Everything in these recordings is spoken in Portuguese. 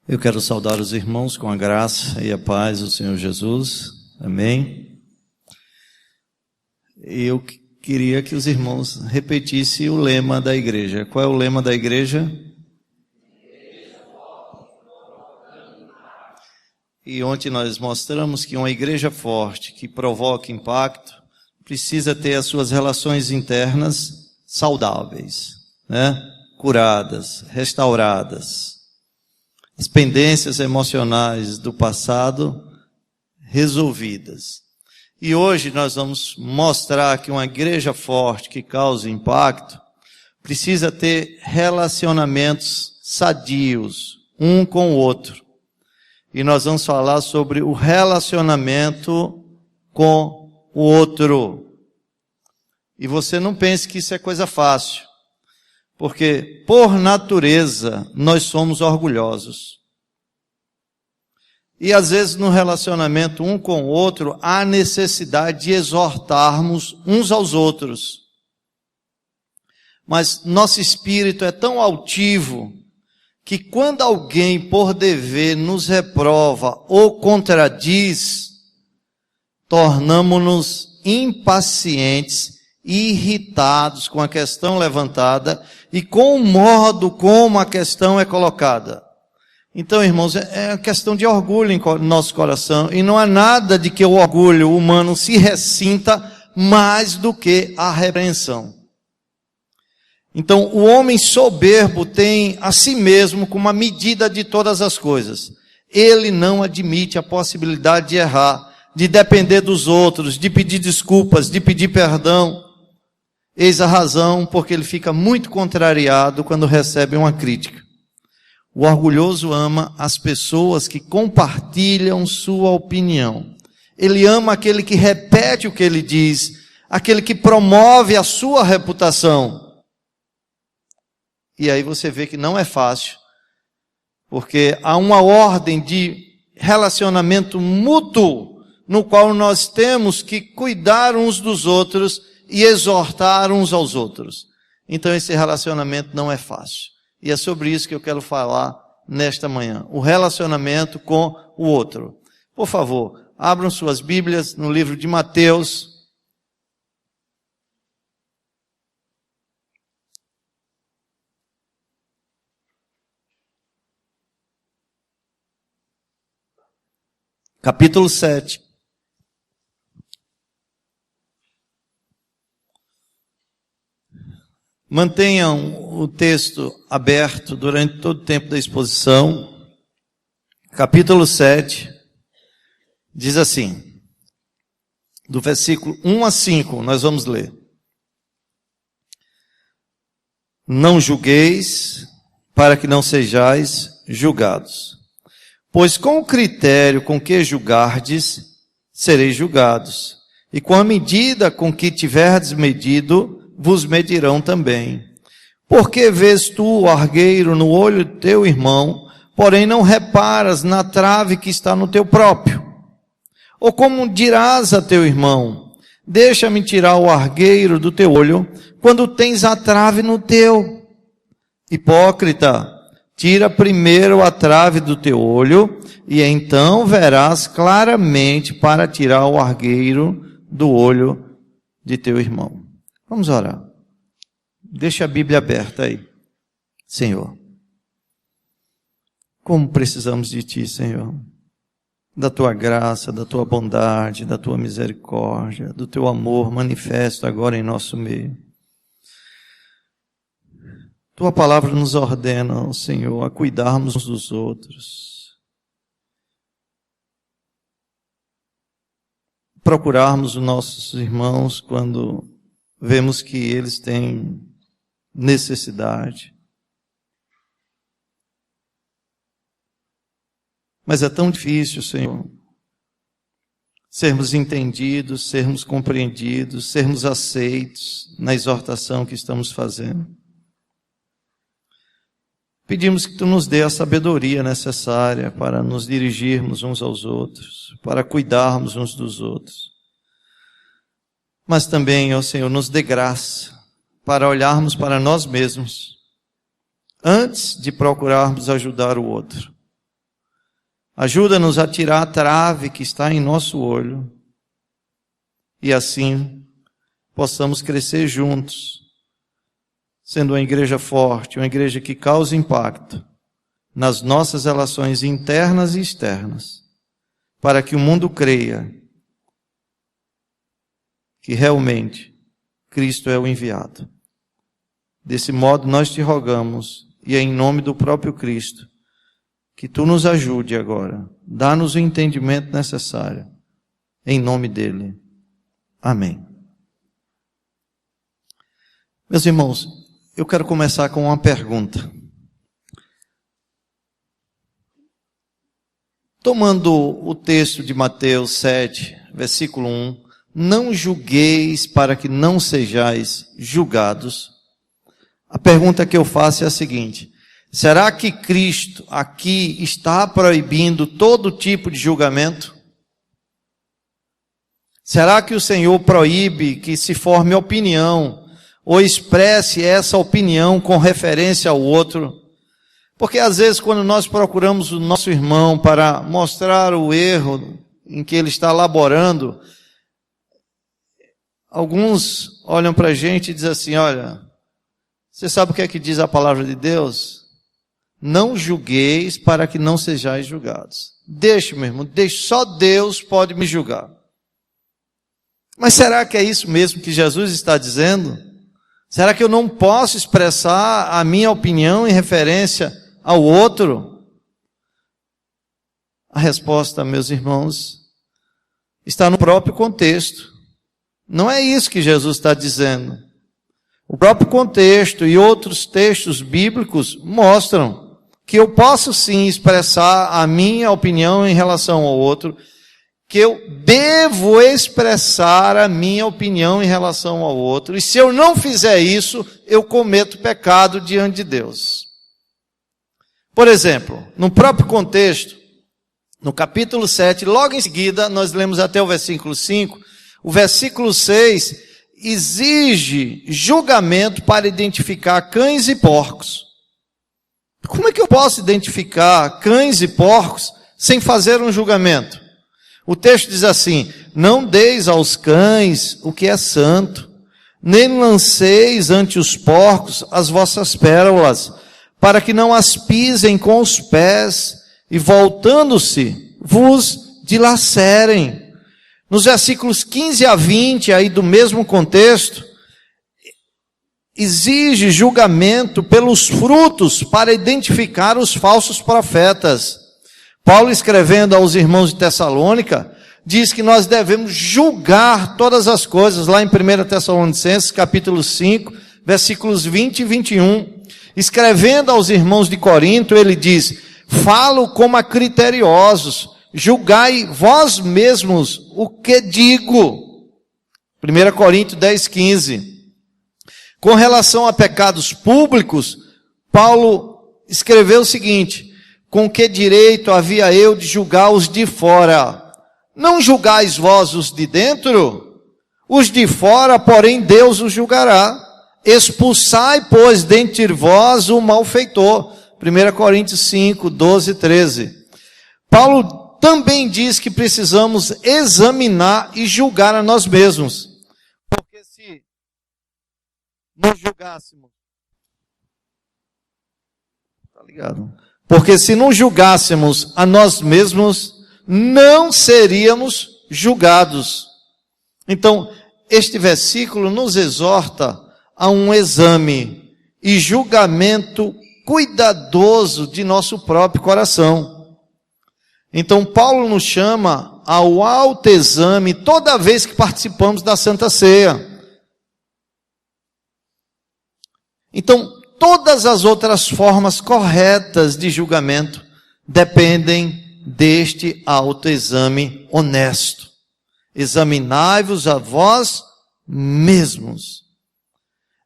Eu quero saudar os irmãos com a graça e a paz do Senhor Jesus. Amém. Eu queria que os irmãos repetissem o lema da igreja. Qual é o lema da igreja? E ontem nós mostramos que uma igreja forte, que provoca impacto, precisa ter as suas relações internas saudáveis, né? Curadas, restauradas. As pendências emocionais do passado resolvidas. E hoje nós vamos mostrar que uma igreja forte que causa impacto precisa ter relacionamentos sadios, um com o outro. E nós vamos falar sobre o relacionamento com o outro. E você não pense que isso é coisa fácil. Porque, por natureza, nós somos orgulhosos. E, às vezes, no relacionamento um com o outro, há necessidade de exortarmos uns aos outros. Mas nosso espírito é tão altivo, que quando alguém, por dever, nos reprova ou contradiz, tornamo-nos impacientes, irritados com a questão levantada e com o modo como a questão é colocada. Então, irmãos, é uma questão de orgulho em nosso coração, e não há nada de que o orgulho humano se ressinta mais do que a repreensão. Então, o homem soberbo tem a si mesmo como a medida de todas as coisas. Ele não admite a possibilidade de errar, de depender dos outros, de pedir desculpas, de pedir perdão. Eis a razão porque ele fica muito contrariado quando recebe uma crítica. O orgulhoso ama as pessoas que compartilham sua opinião. Ele ama aquele que repete o que ele diz, aquele que promove a sua reputação. E aí você vê que não é fácil, porque há uma ordem de relacionamento mútuo, no qual nós temos que cuidar uns dos outros e exortar uns aos outros. Então esse relacionamento não é fácil. E é sobre isso que eu quero falar nesta manhã. O relacionamento com o outro. Por favor, abram suas Bíblias no livro de Mateus. Capítulo 7. Mantenham o texto aberto durante todo o tempo da exposição. Capítulo 7 diz assim, do versículo 1 a 5, nós vamos ler. Não julgueis, para que não sejais julgados. Pois com o critério com que julgardes, sereis julgados. E com a medida com que tiverdes medido, vos medirão também. Porque vês tu o argueiro no olho do teu irmão, porém não reparas na trave que está no teu próprio? Ou como dirás a teu irmão, deixa-me tirar o argueiro do teu olho, quando tens a trave no teu? Hipócrita, tira primeiro a trave do teu olho, e então verás claramente para tirar o argueiro do olho de teu irmão. Vamos orar. Deixa a Bíblia aberta aí. Senhor, como precisamos de Ti, Senhor. Da Tua graça, da Tua bondade, da Tua misericórdia, do Teu amor manifesto agora em nosso meio. Tua palavra nos ordena, Senhor, a cuidarmos uns dos outros. Procurarmos os nossos irmãos quando vemos que eles têm necessidade. Mas é tão difícil, Senhor, sermos entendidos, sermos compreendidos, sermos aceitos na exortação que estamos fazendo. Pedimos que Tu nos dê a sabedoria necessária para nos dirigirmos uns aos outros, para cuidarmos uns dos outros. Mas também, ó Senhor, nos dê graça para olharmos para nós mesmos, antes de procurarmos ajudar o outro. Ajuda-nos a tirar a trave que está em nosso olho e assim possamos crescer juntos, sendo uma igreja forte, uma igreja que causa impacto nas nossas relações internas e externas, para que o mundo creia que realmente Cristo é o enviado. Desse modo nós te rogamos, e é em nome do próprio Cristo, que tu nos ajude agora, dá-nos o entendimento necessário, em nome dele. Amém. Meus irmãos, eu quero começar com uma pergunta. Tomando o texto de Mateus 7, versículo 1, não julgueis para que não sejais julgados. A pergunta que eu faço é a seguinte: será que Cristo aqui está proibindo todo tipo de julgamento? Será que o Senhor proíbe que se forme opinião ou expresse essa opinião com referência ao outro? Porque às vezes quando nós procuramos o nosso irmão para mostrar o erro em que ele está laborando, alguns olham para a gente e dizem assim: olha, você sabe o que é que diz a palavra de Deus? Não julgueis para que não sejais julgados. Deixe, meu irmão, deixe, só Deus pode me julgar. Mas será que é isso mesmo que Jesus está dizendo? Será que eu não posso expressar a minha opinião em referência ao outro? A resposta, meus irmãos, está no próprio contexto. Não é isso que Jesus está dizendo. O próprio contexto e outros textos bíblicos mostram que eu posso sim expressar a minha opinião em relação ao outro, que eu devo expressar a minha opinião em relação ao outro, e se eu não fizer isso, eu cometo pecado diante de Deus. Por exemplo, no próprio contexto, no capítulo 7, logo em seguida, nós lemos até o versículo 5, o versículo 6 exige julgamento para identificar cães e porcos. Como é que eu posso identificar cães e porcos sem fazer um julgamento? O texto diz assim: não deis aos cães o que é santo, nem lanceis ante os porcos as vossas pérolas, para que não as pisem com os pés, e voltando-se, vos dilacerem. Nos versículos 15 a 20, aí do mesmo contexto, exige julgamento pelos frutos para identificar os falsos profetas. Paulo, escrevendo aos irmãos de Tessalônica, diz que nós devemos julgar todas as coisas, lá em 1 Tessalonicenses, capítulo 5, versículos 20 e 21. Escrevendo aos irmãos de Corinto, ele diz: falo como a criteriosos, julgai vós mesmos o que digo. 1 Coríntios 10, 15. Com relação a pecados públicos, Paulo escreveu o seguinte: com que direito havia eu de julgar os de fora? Não julgais vós os de dentro? Os de fora, porém, Deus os julgará. Expulsai, pois, dentre vós o malfeitor. 1 Coríntios 5, 12 e 13. Paulo também diz que precisamos examinar e julgar a nós mesmos. Porque se nos julgássemos, tá ligado? Porque se não julgássemos a nós mesmos, não seríamos julgados. Então, este versículo nos exorta a um exame e julgamento cuidadoso de nosso próprio coração. Então, Paulo nos chama ao autoexame toda vez que participamos da Santa Ceia. Então, todas as outras formas corretas de julgamento dependem deste autoexame honesto. Examinai-vos a vós mesmos.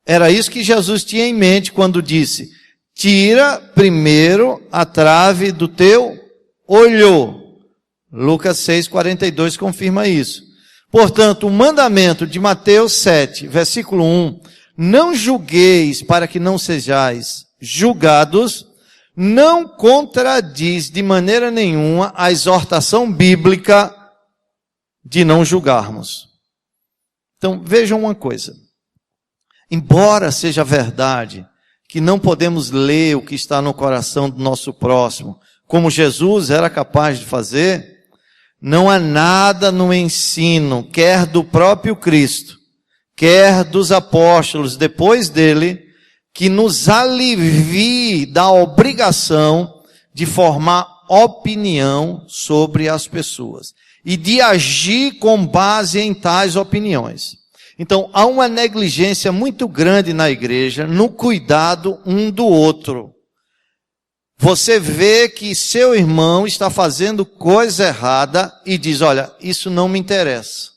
Era isso que Jesus tinha em mente quando disse: tira primeiro a trave do teu olho. Lucas 6,42 confirma isso. Portanto, o mandamento de Mateus 7, versículo 1, não julgueis para que não sejais julgados, não contradiz de maneira nenhuma a exortação bíblica de não julgarmos. Então, vejam uma coisa. Embora seja verdade que não podemos ler o que está no coração do nosso próximo, como Jesus era capaz de fazer, não há nada no ensino, quer do próprio Cristo, quer dos apóstolos depois dele, que nos alivie da obrigação de formar opinião sobre as pessoas e de agir com base em tais opiniões. Então, há uma negligência muito grande na igreja no cuidado um do outro. Você vê que seu irmão está fazendo coisa errada e diz, olha, isso não me interessa.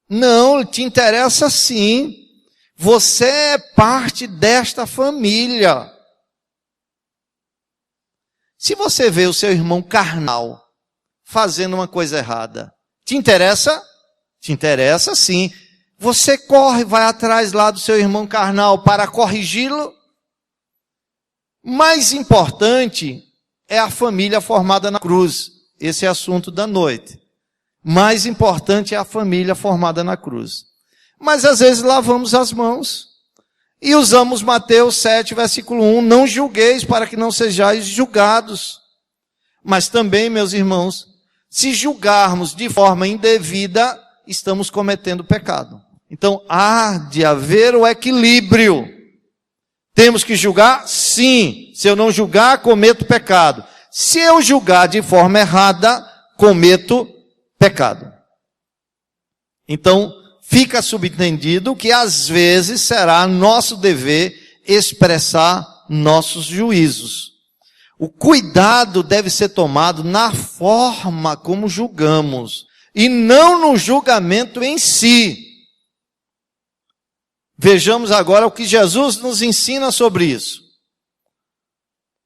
Não, te interessa sim. Você é parte desta família. Se você vê o seu irmão carnal fazendo uma coisa errada, te interessa? Te interessa sim. Você corre, vai atrás lá do seu irmão carnal para corrigi-lo? Mais importante é a família formada na cruz. Esse é assunto da noite. Mais importante é a família formada na cruz. Mas às vezes lavamos as mãos e usamos Mateus 7, versículo 1, não julgueis para que não sejais julgados. Mas também, meus irmãos, se julgarmos de forma indevida, estamos cometendo pecado. Então, há de haver o equilíbrio. Temos que julgar? Sim. Se eu não julgar, cometo pecado. Se eu julgar de forma errada, cometo pecado. Então, fica subentendido que às vezes será nosso dever expressar nossos juízos. O cuidado deve ser tomado na forma como julgamos e não no julgamento em si. Vejamos agora o que Jesus nos ensina sobre isso.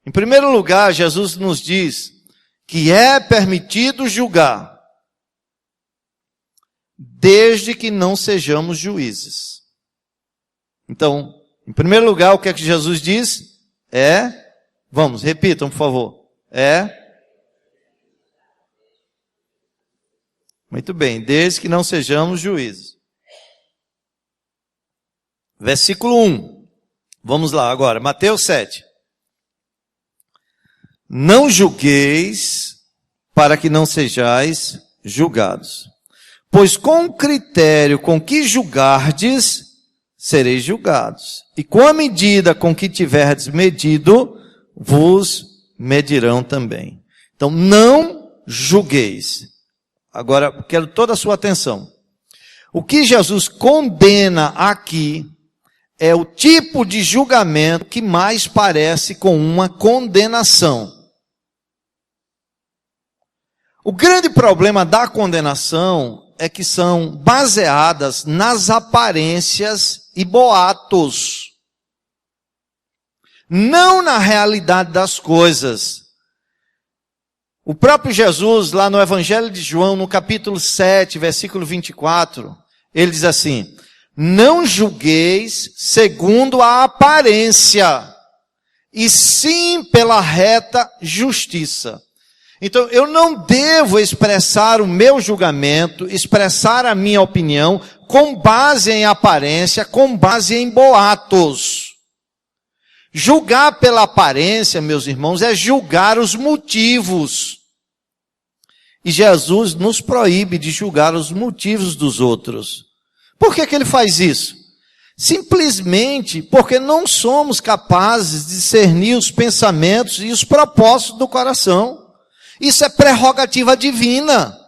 Em primeiro lugar, Jesus nos diz que é permitido julgar, desde que não sejamos juízes. Então, em primeiro lugar, o que é que Jesus diz? Vamos, repitam, por favor. Muito bem, desde que não sejamos juízes. Versículo 1. Vamos lá agora, Mateus 7. Não julgueis para que não sejais julgados. Pois com o critério com que julgardes, sereis julgados. E com a medida com que tiverdes medido, vos medirão também. Então, não julgueis. Agora, quero toda a sua atenção. O que Jesus condena aqui é o tipo de julgamento que mais parece com uma condenação. O grande problema da condenação é que são baseadas nas aparências e boatos, não na realidade das coisas. O próprio Jesus, lá no Evangelho de João, no capítulo 7, versículo 24, ele diz assim: não julgueis segundo a aparência, e sim pela reta justiça. Então, eu não devo expressar o meu julgamento, expressar a minha opinião, com base em aparência, com base em boatos. Julgar pela aparência, meus irmãos, é julgar os motivos. E Jesus nos proíbe de julgar os motivos dos outros. Por que ele faz isso? Simplesmente porque não somos capazes de discernir os pensamentos e os propósitos do coração. Isso é prerrogativa divina.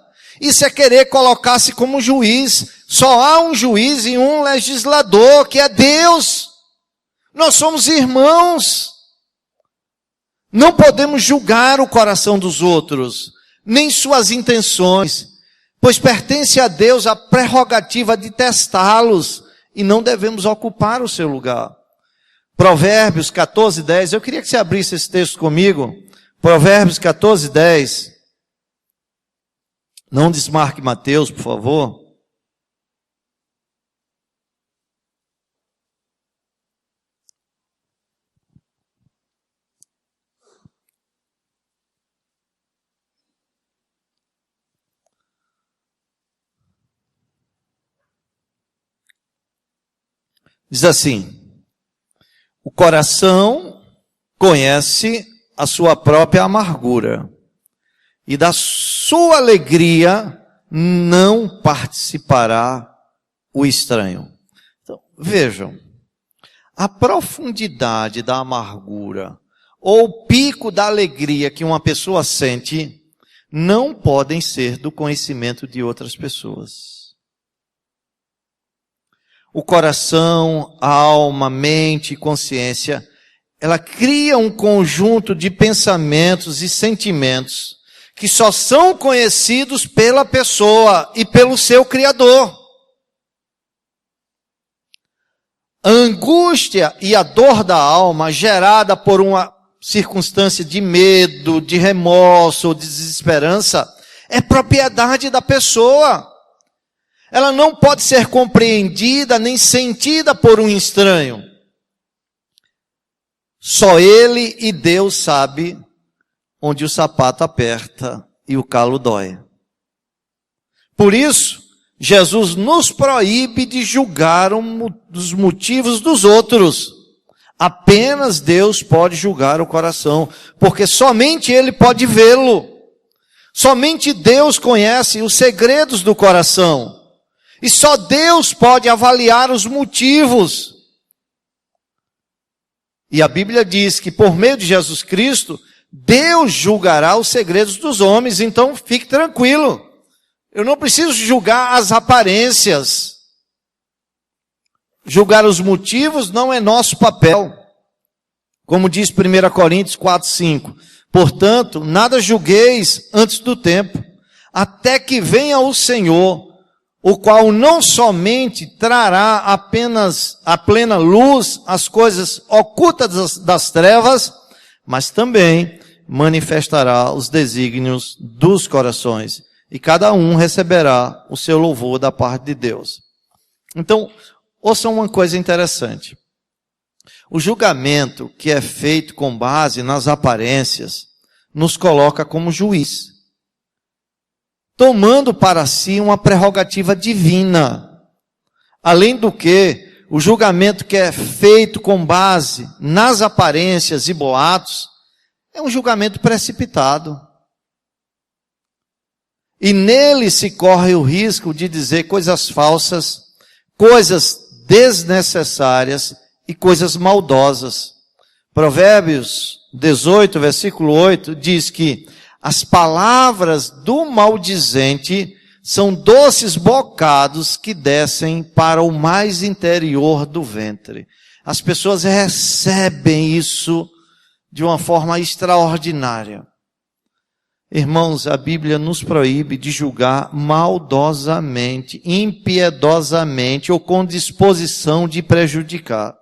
Isso é querer colocar-se como juiz. Só há um juiz e um legislador, que é Deus. Nós somos irmãos. Não podemos julgar o coração dos outros, nem suas intenções, pois pertence a Deus a prerrogativa de testá-los, e não devemos ocupar o seu lugar. Provérbios 14, 10. Eu queria que você abrisse esse texto comigo. Provérbios 14, 10. Não desmarque Mateus, por favor. Diz assim: o coração conhece a sua própria amargura, e da sua alegria não participará o estranho. Então, vejam, a profundidade da amargura ou o pico da alegria que uma pessoa sente não podem ser do conhecimento de outras pessoas. O coração, a alma, mente e consciência, ela cria um conjunto de pensamentos e sentimentos que só são conhecidos pela pessoa e pelo seu Criador. A angústia e a dor da alma gerada por uma circunstância de medo, de remorso ou de desesperança é propriedade da pessoa. Ela não pode ser compreendida nem sentida por um estranho. Só Ele e Deus sabe onde o sapato aperta e o calo dói. Por isso, Jesus nos proíbe de julgar os motivos dos outros. Apenas Deus pode julgar o coração, porque somente Ele pode vê-lo. Somente Deus conhece os segredos do coração. E só Deus pode avaliar os motivos. E a Bíblia diz que por meio de Jesus Cristo, Deus julgará os segredos dos homens. Então fique tranquilo. Eu não preciso julgar as aparências. Julgar os motivos não é nosso papel. Como diz 1 Coríntios 4:5. Portanto, nada julgueis antes do tempo, até que venha o Senhor, o qual não somente trará apenas a plena luz as coisas ocultas das trevas, mas também manifestará os desígnios dos corações, e cada um receberá o seu louvor da parte de Deus. Então, ouçam uma coisa interessante. O julgamento que é feito com base nas aparências nos coloca como juiz, tomando para si uma prerrogativa divina. Além do que, o julgamento que é feito com base nas aparências e boatos é um julgamento precipitado. E nele se corre o risco de dizer coisas falsas, coisas desnecessárias e coisas maldosas. Provérbios 18, versículo 8, diz que as palavras do maldizente são doces bocados que descem para o mais interior do ventre. As pessoas recebem isso de uma forma extraordinária. Irmãos, a Bíblia nos proíbe de julgar maldosamente, impiedosamente ou com disposição de prejudicar.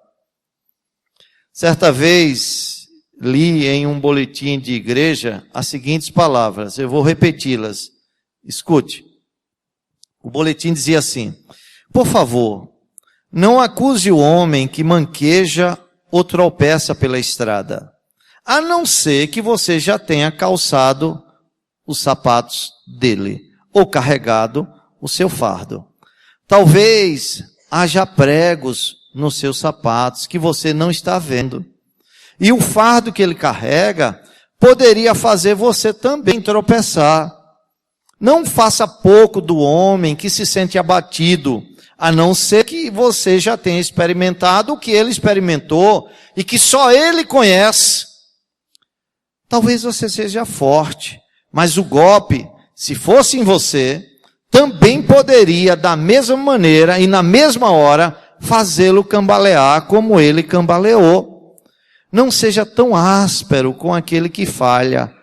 Certa vez, li em um boletim de igreja as seguintes palavras, eu vou repeti-las. Escute. O boletim dizia assim: por favor, não acuse o homem que manqueja ou tropeça pela estrada, a não ser que você já tenha calçado os sapatos dele, ou carregado o seu fardo. Talvez haja pregos nos seus sapatos que você não está vendo. E o fardo que ele carrega poderia fazer você também tropeçar. Não faça pouco do homem que se sente abatido, a não ser que você já tenha experimentado o que ele experimentou e que só ele conhece. Talvez você seja forte, mas o golpe, se fosse em você, também poderia, da mesma maneira e na mesma hora, fazê-lo cambalear como ele cambaleou. Não seja tão áspero com aquele que falha.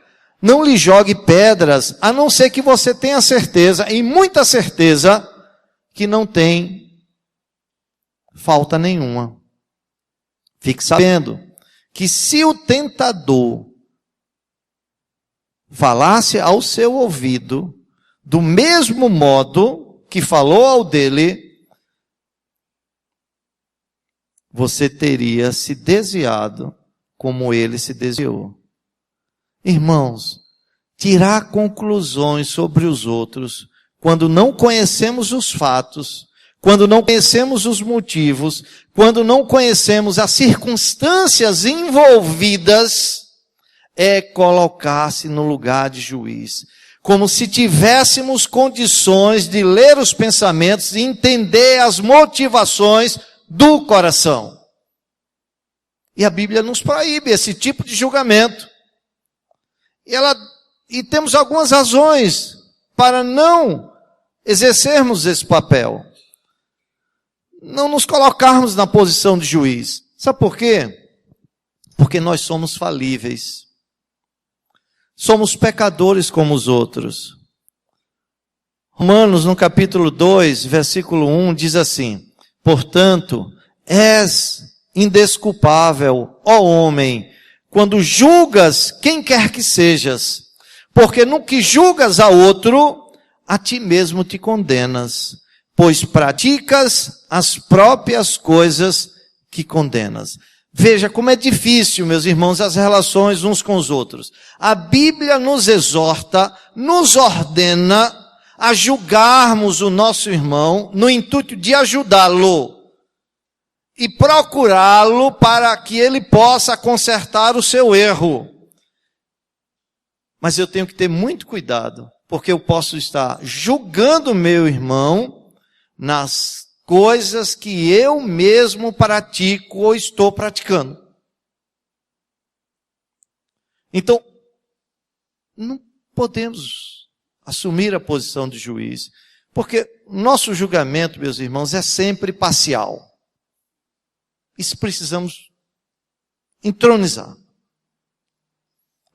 Não lhe jogue pedras, a não ser que você tenha certeza, e muita certeza, que não tem falta nenhuma. Fique sabendo que se o tentador falasse ao seu ouvido, do mesmo modo que falou ao dele, você teria se desviado como ele se desviou. Irmãos, tirar conclusões sobre os outros, quando não conhecemos os fatos, quando não conhecemos os motivos, quando não conhecemos as circunstâncias envolvidas, é colocar-se no lugar de juiz. Como se tivéssemos condições de ler os pensamentos e entender as motivações do coração. E a Bíblia nos proíbe esse tipo de julgamento. E temos algumas razões para não exercermos esse papel. Não nos colocarmos na posição de juiz. Sabe por quê? Porque nós somos falíveis. Somos pecadores como os outros. Romanos, no capítulo 2, versículo 1, diz assim: portanto, és indesculpável, ó homem, quando julgas quem quer que sejas, porque no que julgas a outro, a ti mesmo te condenas, pois praticas as próprias coisas que condenas. Veja como é difícil, meus irmãos, as relações uns com os outros. A Bíblia nos exorta, nos ordena a julgarmos o nosso irmão no intuito de ajudá-lo e procurá-lo para que ele possa consertar o seu erro. Mas eu tenho que ter muito cuidado, porque eu posso estar julgando meu irmão nas coisas que eu mesmo pratico ou estou praticando. Então, não podemos assumir a posição de juiz, porque nosso julgamento, meus irmãos, é sempre parcial. Isso precisamos entronizar.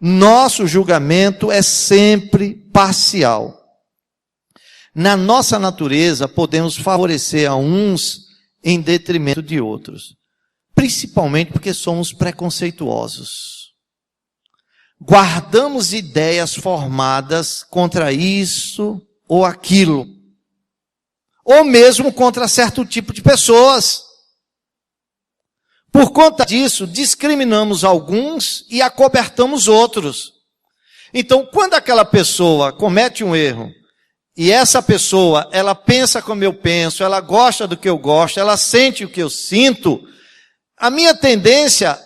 Nosso julgamento é sempre parcial. Na nossa natureza, podemos favorecer a uns em detrimento de outros. Principalmente porque somos preconceituosos. Guardamos ideias formadas contra isso ou aquilo. Ou mesmo contra certo tipo de pessoas. Por conta disso, discriminamos alguns e acobertamos outros. Então, quando aquela pessoa comete um erro, e essa pessoa, ela pensa como eu penso, ela gosta do que eu gosto, ela sente o que eu sinto, a minha tendência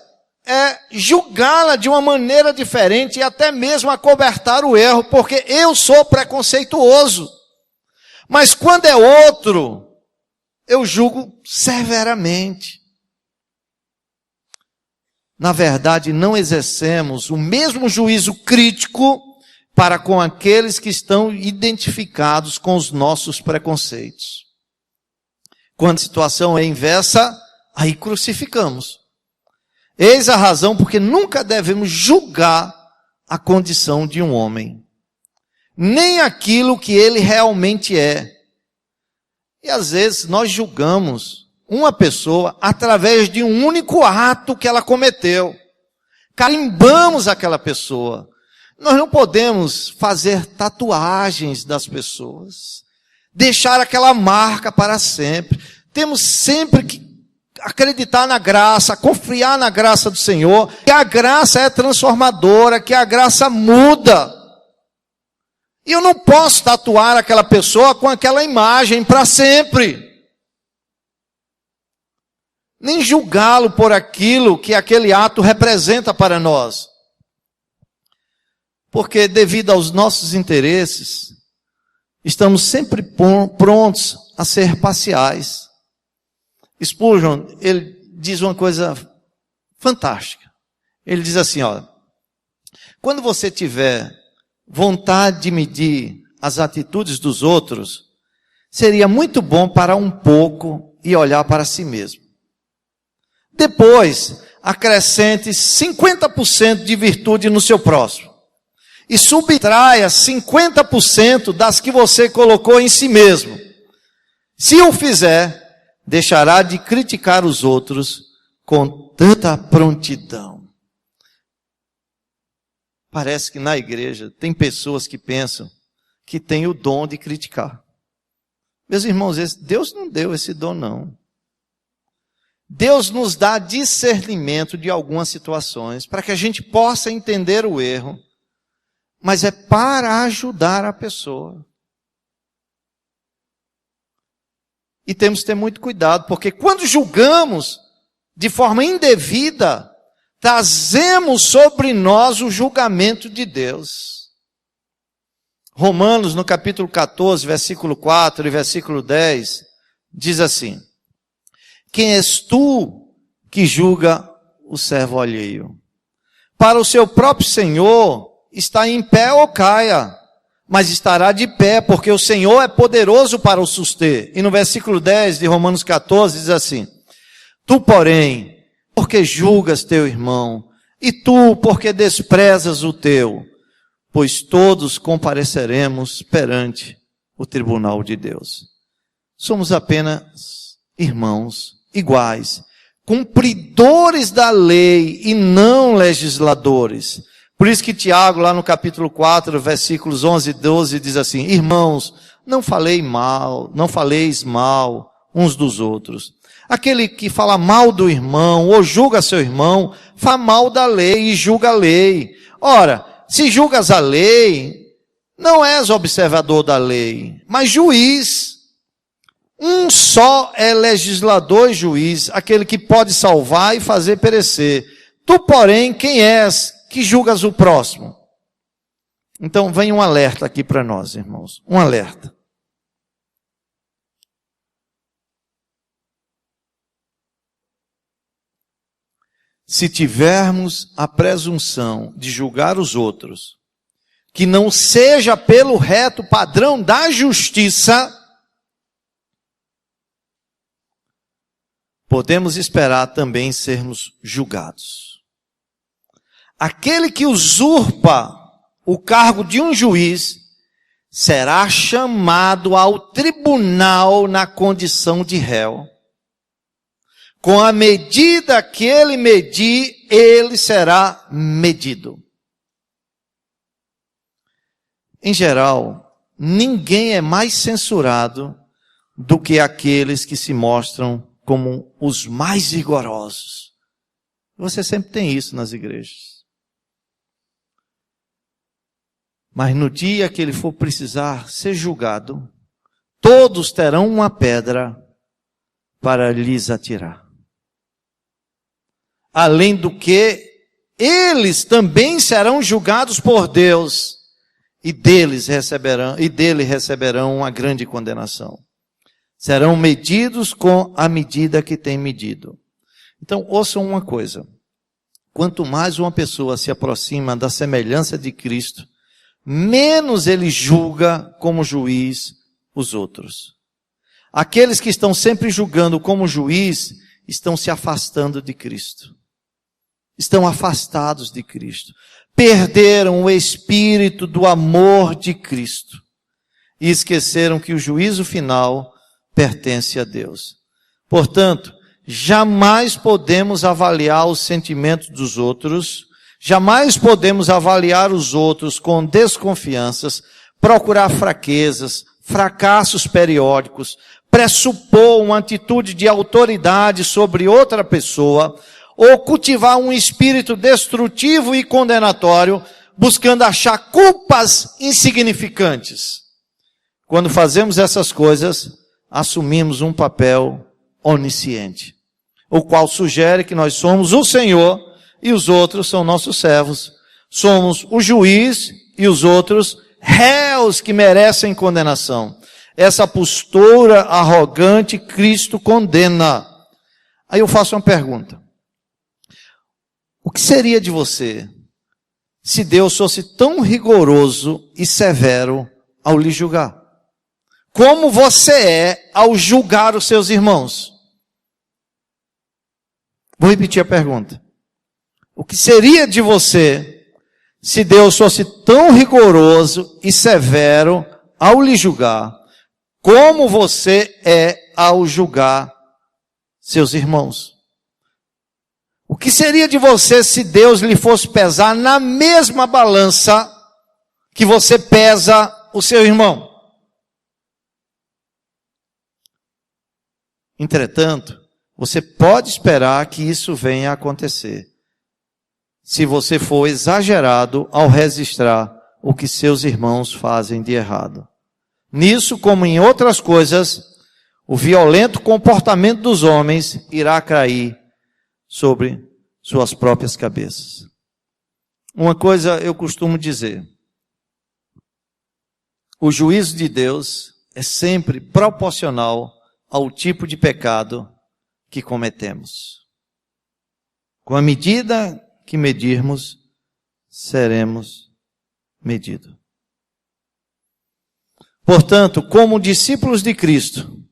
é julgá-la de uma maneira diferente e até mesmo acobertar o erro, porque eu sou preconceituoso. Mas quando é outro, eu julgo severamente. Na verdade, não exercemos o mesmo juízo crítico para com aqueles que estão identificados com os nossos preconceitos. Quando a situação é inversa, aí crucificamos. Eis a razão porque nunca devemos julgar a condição de um homem, nem aquilo que ele realmente é. E às vezes nós julgamos uma pessoa através de um único ato que ela cometeu. Carimbamos aquela pessoa. Nós não podemos fazer tatuagens das pessoas, deixar aquela marca para sempre. Temos sempre que acreditar na graça, confiar na graça do Senhor, que a graça é transformadora, que a graça muda. E eu não posso tatuar aquela pessoa com aquela imagem para sempre. Nem julgá-lo por aquilo que aquele ato representa para nós. Porque devido aos nossos interesses, estamos sempre prontos a ser parciais. Spurgeon, ele diz uma coisa fantástica. Ele diz assim, ó, quando você tiver vontade de medir as atitudes dos outros, seria muito bom parar um pouco e olhar para si mesmo. Depois, acrescente 50% de virtude no seu próximo. E subtraia 50% das que você colocou em si mesmo. Se o fizer, deixará de criticar os outros com tanta prontidão. Parece que na igreja tem pessoas que pensam que têm o dom de criticar. Meus irmãos, Deus não deu esse dom, não. Deus nos dá discernimento de algumas situações para que a gente possa entender o erro, mas é para ajudar a pessoa. E temos que ter muito cuidado, porque quando julgamos de forma indevida, trazemos sobre nós o julgamento de Deus. Romanos, no capítulo 14, versículo 4 e versículo 10, diz assim: quem és tu que julga o servo alheio? Para o seu próprio Senhor está em pé ou caia, mas estará de pé, porque o Senhor é poderoso para o suster. E no versículo 10 de Romanos 14 diz assim: tu, porém, porque julgas teu irmão, e tu, porque desprezas o teu, pois todos compareceremos perante o tribunal de Deus. Somos apenas irmãos iguais, cumpridores da lei e não legisladores. Por isso que Tiago, lá no capítulo 4, versículos 11 e 12, diz assim: irmãos, não faleis mal uns dos outros. Aquele que fala mal do irmão ou julga seu irmão, faz mal da lei e julga a lei. Ora, se julgas a lei, não és observador da lei, mas juiz. Um só é legislador e juiz, aquele que pode salvar e fazer perecer. Tu, porém, quem és que julgas o próximo? Então, vem um alerta aqui para nós, irmãos. Um alerta. Se tivermos a presunção de julgar os outros, que não seja pelo reto padrão da justiça, podemos esperar também sermos julgados. Aquele que usurpa o cargo de um juiz será chamado ao tribunal na condição de réu. Com a medida que ele medir, ele será medido. Em geral, ninguém é mais censurado do que aqueles que se mostram como os mais rigorosos. Você sempre tem isso nas igrejas. Mas no dia que ele for precisar ser julgado, todos terão uma pedra para lhes atirar. Além do que, eles também serão julgados por Deus, e dele receberão uma grande condenação. Serão medidos com a medida que tem medido. Então, ouçam uma coisa. Quanto mais uma pessoa se aproxima da semelhança de Cristo, menos ele julga como juiz os outros. Aqueles que estão sempre julgando como juiz, estão se afastando de Cristo. Estão afastados de Cristo. Perderam o espírito do amor de Cristo. E esqueceram que o juízo final pertence a Deus. Portanto, jamais podemos avaliar os sentimentos dos outros, jamais podemos avaliar os outros com desconfianças, procurar fraquezas, fracassos periódicos, pressupor uma atitude de autoridade sobre outra pessoa, ou cultivar um espírito destrutivo e condenatório, buscando achar culpas insignificantes. Quando fazemos essas coisas, assumimos um papel onisciente, o qual sugere que nós somos o Senhor e os outros são nossos servos. Somos o juiz e os outros réus que merecem condenação. Essa postura arrogante Cristo condena. Aí eu faço uma pergunta. O que seria de você se Deus fosse tão rigoroso e severo ao lhe julgar? Como você é ao julgar os seus irmãos? Vou repetir a pergunta. O que seria de você se Deus fosse tão rigoroso e severo ao lhe julgar? Como você é ao julgar seus irmãos? O que seria de você se Deus lhe fosse pesar na mesma balança que você pesa o seu irmão? Entretanto, você pode esperar que isso venha a acontecer, se você for exagerado ao registrar o que seus irmãos fazem de errado. Nisso, como em outras coisas, o violento comportamento dos homens irá cair sobre suas próprias cabeças. Uma coisa eu costumo dizer: o juízo de Deus é sempre proporcional ao tipo de pecado que cometemos. Com a medida que medirmos, seremos medidos. Portanto, como discípulos de Cristo,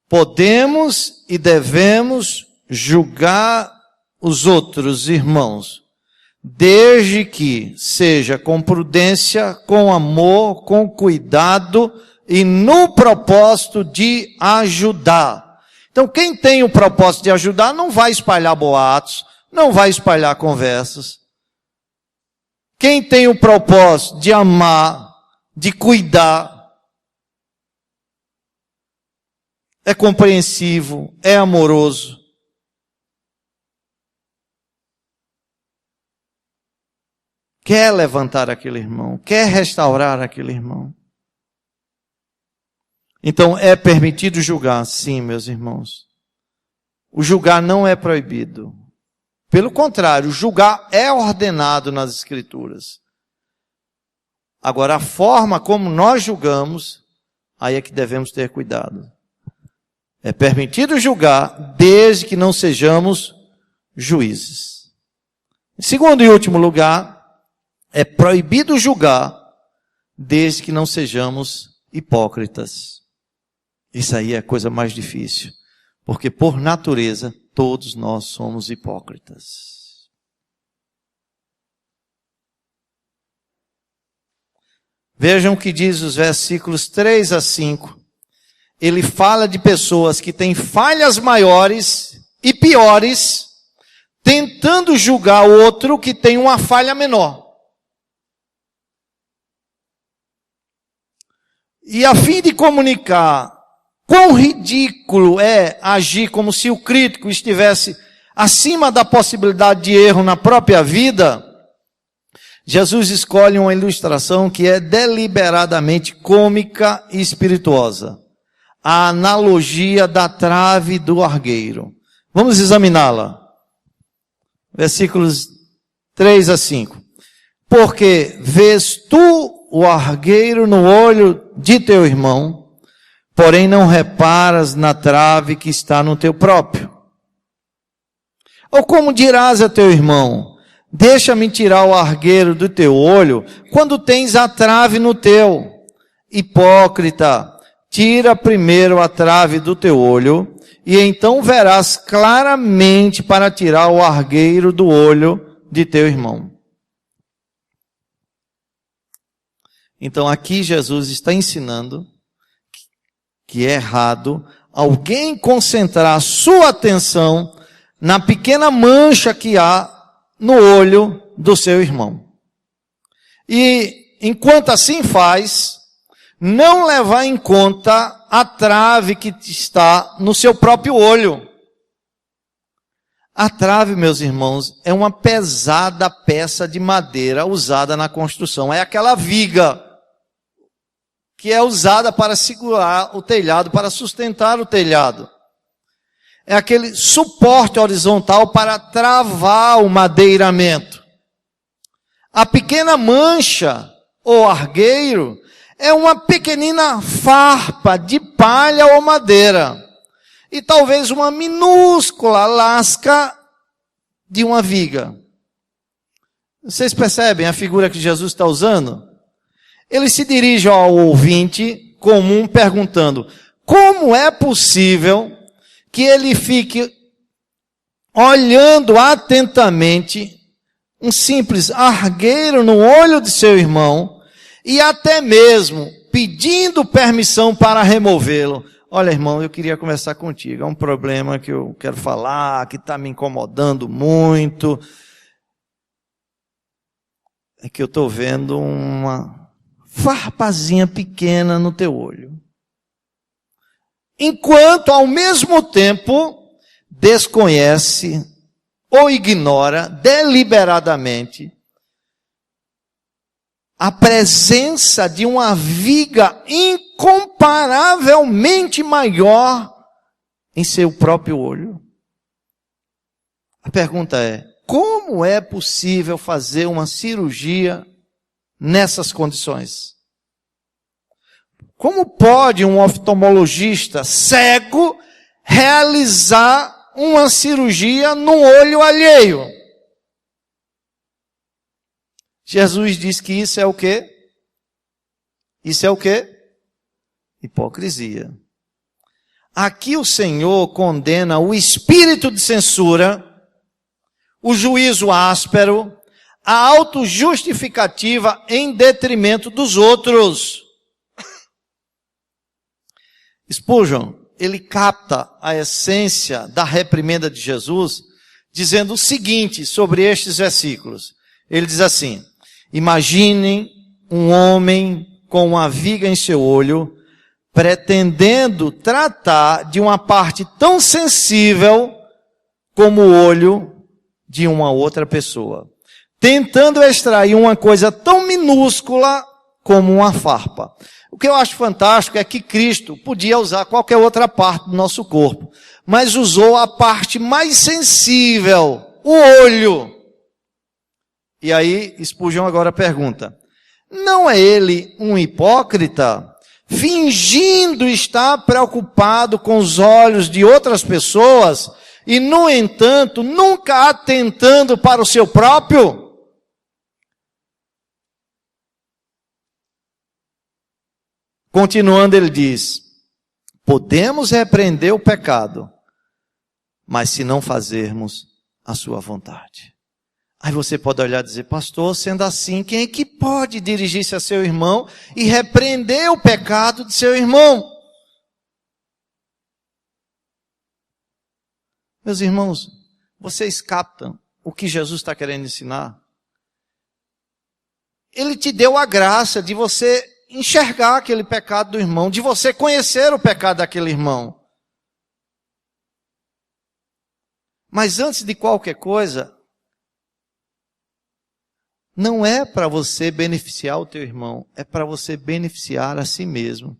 podemos e devemos julgar os outros irmãos, desde que seja com prudência, com amor, com cuidado e no propósito de ajudar. Então, quem tem o propósito de ajudar não vai espalhar boatos, não vai espalhar conversas. Quem tem o propósito de amar, de cuidar, é compreensivo, é amoroso. Quer levantar aquele irmão, quer restaurar aquele irmão. Então, é permitido julgar? Sim, meus irmãos. O julgar não é proibido. Pelo contrário, julgar é ordenado nas Escrituras. Agora, a forma como nós julgamos, aí é que devemos ter cuidado. É permitido julgar, desde que não sejamos juízes. Em segundo e último lugar, é proibido julgar, desde que não sejamos hipócritas. Isso aí é a coisa mais difícil, porque por natureza, todos nós somos hipócritas. Vejam o que diz os versículos 3 a 5. Ele fala de pessoas que têm falhas maiores e piores, tentando julgar o outro que tem uma falha menor. E a fim de comunicar quão ridículo é agir como se o crítico estivesse acima da possibilidade de erro na própria vida, Jesus escolhe uma ilustração que é deliberadamente cômica e espirituosa. A analogia da trave do argueiro. Vamos examiná-la. Versículos 3 a 5. Porque vês tu o argueiro no olho de teu irmão, porém não reparas na trave que está no teu próprio. Ou como dirás a teu irmão, deixa-me tirar o argueiro do teu olho, quando tens a trave no teu? Hipócrita, tira primeiro a trave do teu olho, e então verás claramente para tirar o argueiro do olho de teu irmão. Então aqui Jesus está ensinando que é errado alguém concentrar sua atenção na pequena mancha que há no olho do seu irmão. E enquanto assim faz, não levar em conta a trave que está no seu próprio olho. A trave, meus irmãos, é uma pesada peça de madeira usada na construção. É aquela viga que é usada para segurar o telhado, para sustentar o telhado. É aquele suporte horizontal para travar o madeiramento. A pequena mancha, ou argueiro, é uma pequenina farpa de palha ou madeira. E talvez uma minúscula lasca de uma viga. Vocês percebem a figura que Jesus está usando? Ele se dirige ao ouvinte comum perguntando: como é possível que ele fique olhando atentamente um simples argueiro no olho de seu irmão e até mesmo pedindo permissão para removê-lo? Olha, irmão, eu queria conversar contigo. É um problema que eu quero falar, que está me incomodando muito. É que eu estou vendo uma farpazinha pequena no teu olho. Enquanto, ao mesmo tempo, desconhece ou ignora deliberadamente a presença de uma viga incomparavelmente maior em seu próprio olho. A pergunta é: como é possível fazer uma cirurgia nessas condições? Como pode um oftalmologista cego realizar uma cirurgia no olho alheio? Jesus diz que isso é o quê? Isso é o quê? Hipocrisia. Aqui o Senhor condena o espírito de censura, o juízo áspero, a autojustificativa em detrimento dos outros. Spurgeon, ele capta a essência da reprimenda de Jesus, dizendo o seguinte sobre estes versículos. Ele diz assim: imaginem um homem com uma viga em seu olho, pretendendo tratar de uma parte tão sensível como o olho de uma outra pessoa, tentando extrair uma coisa tão minúscula como uma farpa. O que eu acho fantástico é que Cristo podia usar qualquer outra parte do nosso corpo, mas usou a parte mais sensível, o olho. E aí Spurgeon agora pergunta: não é ele um hipócrita, fingindo estar preocupado com os olhos de outras pessoas e, no entanto, nunca atentando para o seu próprio? Continuando, ele diz: podemos repreender o pecado, mas se não fazermos a sua vontade. Aí você pode olhar e dizer: pastor, sendo assim, quem é que pode dirigir-se a seu irmão e repreender o pecado de seu irmão? Meus irmãos, vocês captam o que Jesus está querendo ensinar? Ele te deu a graça de você enxergar aquele pecado do irmão, de você conhecer o pecado daquele irmão. Mas antes de qualquer coisa, não é para você beneficiar o teu irmão, é para você beneficiar a si mesmo.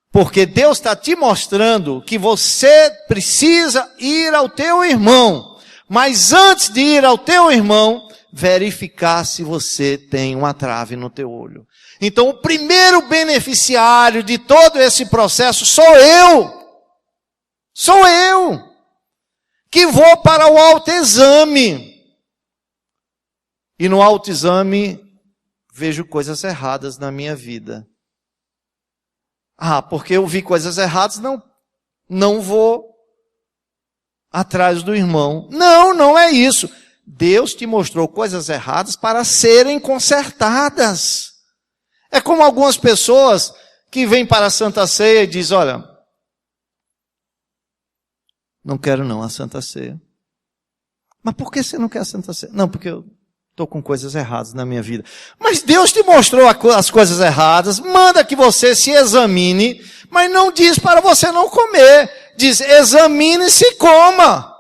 Porque Deus está te mostrando que você precisa ir ao teu irmão. Mas antes de ir ao teu irmão, verificar se você tem uma trave no teu olho. Então o primeiro beneficiário de todo esse processo sou eu. Sou eu. Que vou para o autoexame. E no autoexame vejo coisas erradas na minha vida. Porque eu vi coisas erradas, não vou atrás do irmão. Não é isso. Deus te mostrou coisas erradas para serem consertadas. É como algumas pessoas que vêm para a Santa Ceia e dizem: olha, não quero não a Santa Ceia. Mas por que você não quer a Santa Ceia? Não, porque eu estou com coisas erradas na minha vida. Mas Deus te mostrou as coisas erradas, manda que você se examine, mas não diz para você não comer. Diz: examine-se e coma.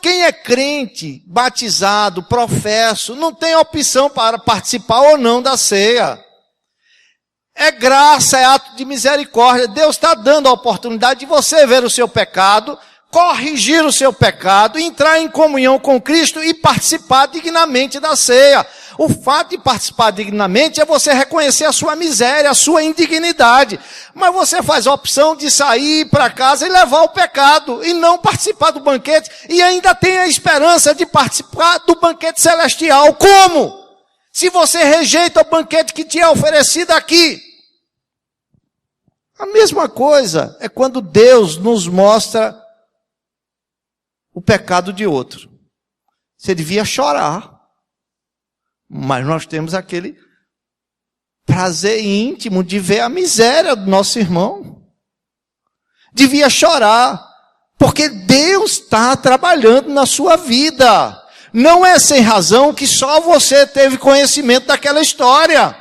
Quem é crente, batizado, professo, não tem opção para participar ou não da ceia. É graça, é ato de misericórdia. Deus está dando a oportunidade de você ver o seu pecado, corrigir o seu pecado, entrar em comunhão com Cristo e participar dignamente da ceia. O fato de participar dignamente é você reconhecer a sua miséria, a sua indignidade. Mas você faz a opção de sair para casa e levar o pecado e não participar do banquete e ainda tem a esperança de participar do banquete celestial. Como? Se você rejeita o banquete que te é oferecido aqui. A mesma coisa é quando Deus nos mostra o pecado de outro. Você devia chorar. Mas nós temos aquele prazer íntimo de ver a miséria do nosso irmão. Devia chorar, porque Deus está trabalhando na sua vida. Não é sem razão que só você teve conhecimento daquela história.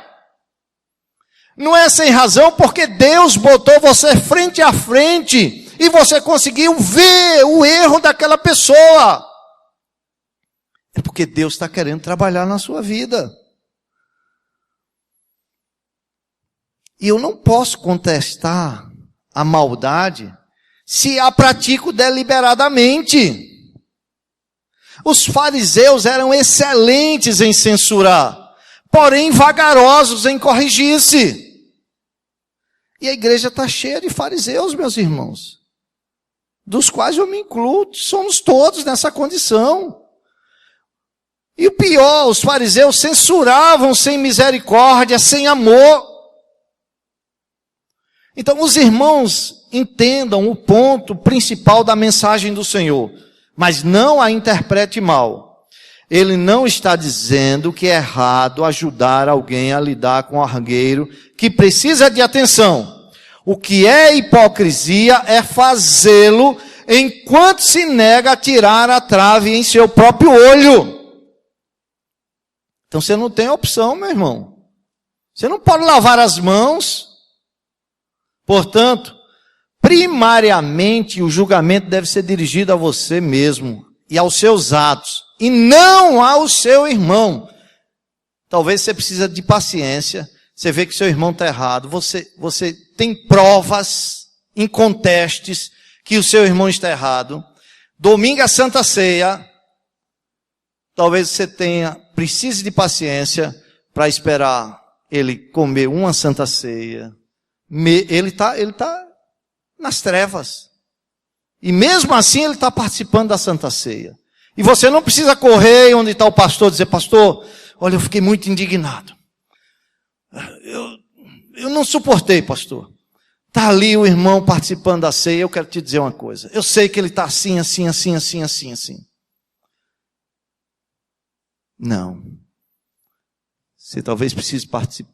Não é sem razão porque Deus botou você frente a frente e você conseguiu ver o erro daquela pessoa. É porque Deus está querendo trabalhar na sua vida. E eu não posso contestar a maldade se a pratico deliberadamente. Os fariseus eram excelentes em censurar, porém vagarosos em corrigir-se. E a igreja está cheia de fariseus, meus irmãos, dos quais eu me incluo, somos todos nessa condição. E o pior, os fariseus censuravam sem misericórdia, sem amor. Então os irmãos entendam o ponto principal da mensagem do Senhor, mas não a interprete mal. Ele não está dizendo que é errado ajudar alguém a lidar com um argueiro que precisa de atenção. O que é hipocrisia é fazê-lo enquanto se nega a tirar a trave em seu próprio olho. Então você não tem opção, meu irmão. Você não pode lavar as mãos. Portanto, primariamente o julgamento deve ser dirigido a você mesmo e aos seus atos, e não ao seu irmão. Talvez você precise de paciência. Você vê que seu irmão está errado. Você tem provas incontestes que o seu irmão está errado. Domingo é Santa Ceia. Talvez você precise de paciência para esperar ele comer uma Santa Ceia. Ele está nas trevas. E mesmo assim ele está participando da Santa Ceia. E você não precisa correr onde está o pastor e dizer, pastor, olha, eu fiquei muito indignado. Eu não suportei, pastor. Está ali o irmão participando da ceia, eu quero te dizer uma coisa. Eu sei que ele está assim. Não. Você talvez precise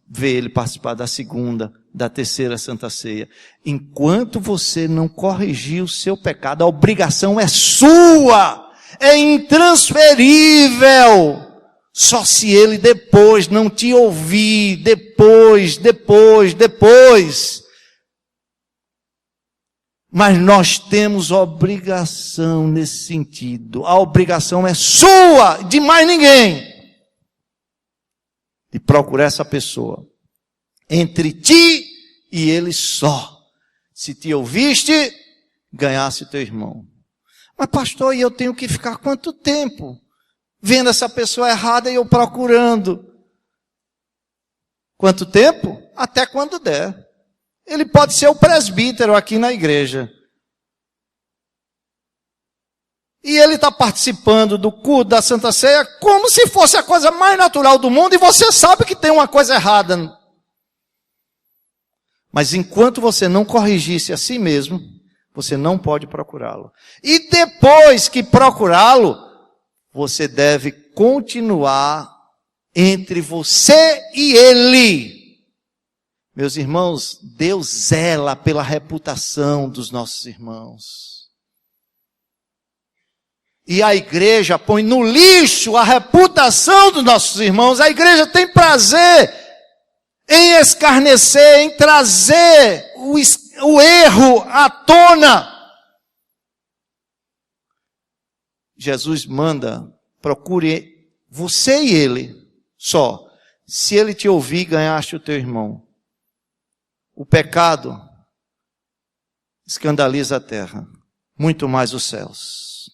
ver ele participar da segunda, da terceira Santa Ceia. Enquanto você não corrigir o seu pecado, a obrigação é sua. É intransferível. Só se ele depois não te ouvir, depois. Mas nós temos obrigação nesse sentido. A obrigação é sua, de mais ninguém. De procurar essa pessoa. Entre ti e ele só. Se te ouviste, ganhasse teu irmão. Mas pastor, e eu tenho que ficar quanto tempo? Vendo essa pessoa errada e eu procurando. Quanto tempo? Até quando der. Ele pode ser o presbítero aqui na igreja. E ele está participando do culto da Santa Ceia como se fosse a coisa mais natural do mundo e você sabe que tem uma coisa errada. Mas enquanto você não corrigisse a si mesmo, você não pode procurá-lo. E depois que procurá-lo, você deve continuar entre você e ele. Meus irmãos, Deus zela pela reputação dos nossos irmãos. E a igreja põe no lixo a reputação dos nossos irmãos. A igreja tem prazer em escarnecer, em trazer o erro à tona. Jesus manda, procure você e ele só. Se ele te ouvir, ganhaste o teu irmão. O pecado escandaliza a terra, muito mais os céus.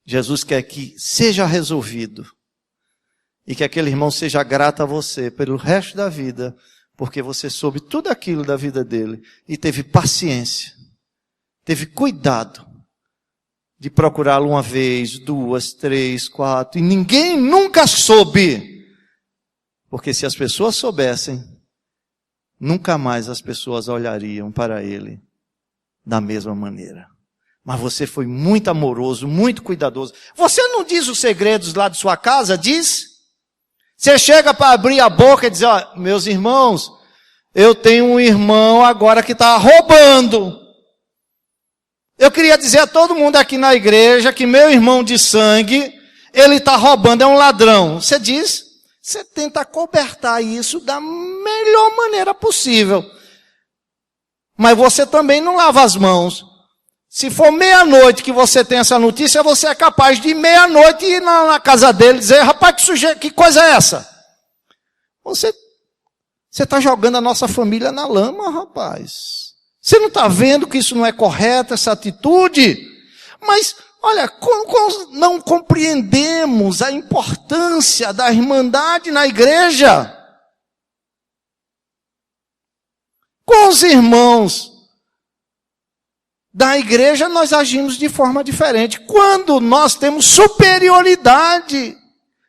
Jesus quer que seja resolvido e que aquele irmão seja grato a você pelo resto da vida, porque você soube tudo aquilo da vida dele e teve paciência, teve cuidado de procurá-lo uma vez, duas, três, quatro, e ninguém nunca soube. Porque se as pessoas soubessem, nunca mais as pessoas olhariam para ele da mesma maneira. Mas você foi muito amoroso, muito cuidadoso. Você não diz os segredos lá de sua casa? Diz? Você chega para abrir a boca e dizer, ó, meus irmãos, eu tenho um irmão agora que está roubando. Eu queria dizer a todo mundo aqui na igreja que meu irmão de sangue, ele está roubando, é um ladrão. Você diz? Você tenta cobertar isso da melhor maneira possível. Mas você também não lava as mãos. Se for meia-noite que você tem essa notícia, você é capaz de meia-noite ir na casa dele e dizer, rapaz, que coisa é essa? Você está jogando a nossa família na lama, rapaz. Você não está vendo que isso não é correto, essa atitude? Mas, olha, não compreendemos a importância da irmandade na igreja. Com os irmãos da igreja, nós agimos de forma diferente. Quando nós temos superioridade,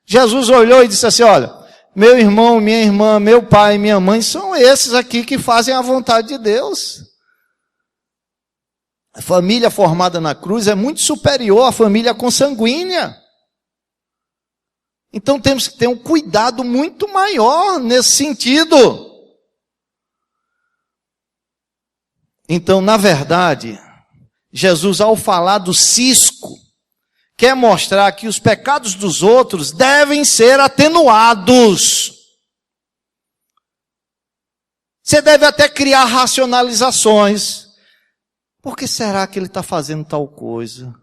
Jesus olhou e disse assim, olha, meu irmão, minha irmã, meu pai, minha mãe, são esses aqui que fazem a vontade de Deus. A família formada na cruz é muito superior à família consanguínea. Então temos que ter um cuidado muito maior nesse sentido. Então, na verdade, Jesus, ao falar do cisco, quer mostrar que os pecados dos outros devem ser atenuados. Você deve até criar racionalizações. Por que será que ele está fazendo tal coisa?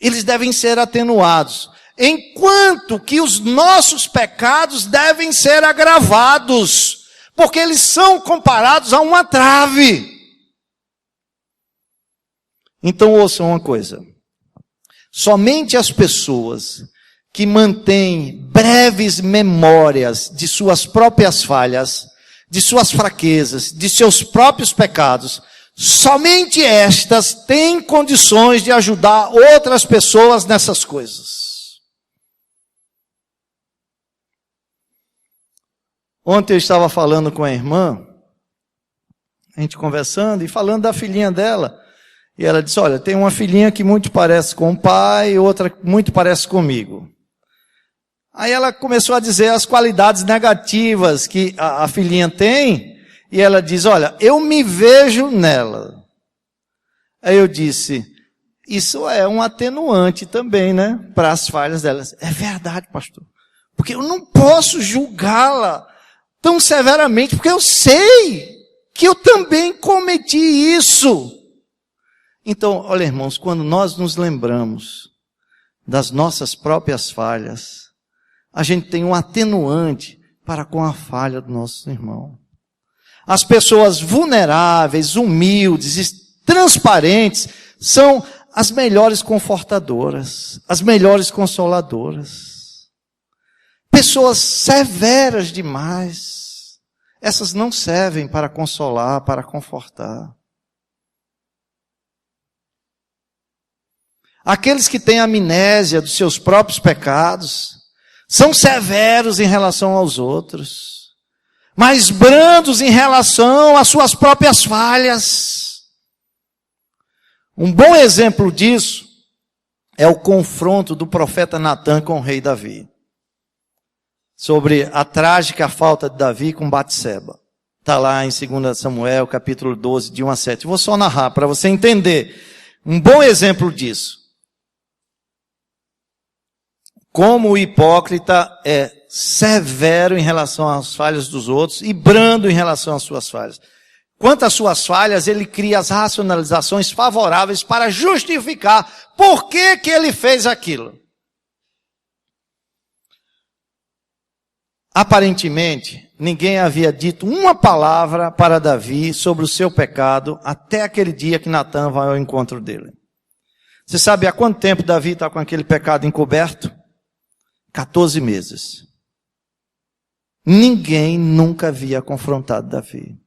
Eles devem ser atenuados. Enquanto que os nossos pecados devem ser agravados. Porque eles são comparados a uma trave. Então ouçam uma coisa. Somente as pessoas que mantêm breves memórias de suas próprias falhas, de suas fraquezas, de seus próprios pecados, somente estas têm condições de ajudar outras pessoas nessas coisas. Ontem eu estava falando com a irmã, a gente conversando e falando da filhinha dela. E ela disse, olha, tem uma filhinha que muito parece com o pai, outra muito parece comigo. Aí ela começou a dizer as qualidades negativas que a filhinha tem, e ela diz, olha, eu me vejo nela. Aí eu disse, isso é um atenuante também, né, para as falhas dela. É verdade, pastor, porque eu não posso julgá-la tão severamente, porque eu sei que eu também cometi isso. Então, olha, irmãos, quando nós nos lembramos das nossas próprias falhas, a gente tem um atenuante para com a falha do nosso irmão. As pessoas vulneráveis, humildes, transparentes, são as melhores confortadoras, as melhores consoladoras. Pessoas severas demais, essas não servem para consolar, para confortar. Aqueles que têm amnésia dos seus próprios pecados, são severos em relação aos outros, mas brandos em relação às suas próprias falhas. Um bom exemplo disso é o confronto do profeta Natã com o rei Davi. Sobre a trágica falta de Davi com Batseba. Está lá em 2 Samuel, capítulo 12, de 1 a 7. Vou só narrar para você entender. Um bom exemplo disso. Como o hipócrita é severo em relação às falhas dos outros e brando em relação às suas falhas. Quanto às suas falhas, ele cria as racionalizações favoráveis para justificar por que ele fez aquilo. Aparentemente, ninguém havia dito uma palavra para Davi sobre o seu pecado até aquele dia que Natã vai ao encontro dele. Você sabe há quanto tempo Davi está com aquele pecado encoberto? 14 meses. Ninguém nunca havia confrontado Davi.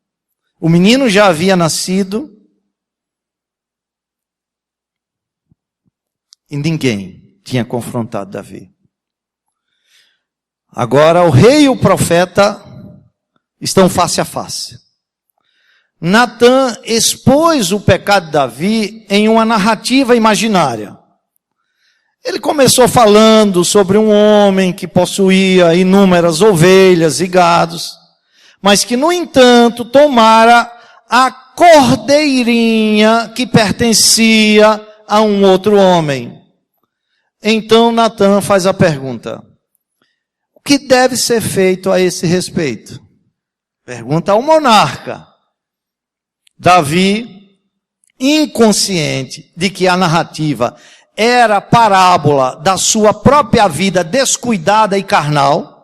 O menino já havia nascido e ninguém tinha confrontado Davi. Agora o rei e o profeta estão face a face. Natã expôs o pecado de Davi em uma narrativa imaginária. Ele começou falando sobre um homem que possuía inúmeras ovelhas e gados, mas que, no entanto, tomara a cordeirinha que pertencia a um outro homem. Então Natã faz a pergunta: o que deve ser feito a esse respeito? Pergunta ao monarca. Davi, inconsciente de que a narrativa era parábola da sua própria vida descuidada e carnal,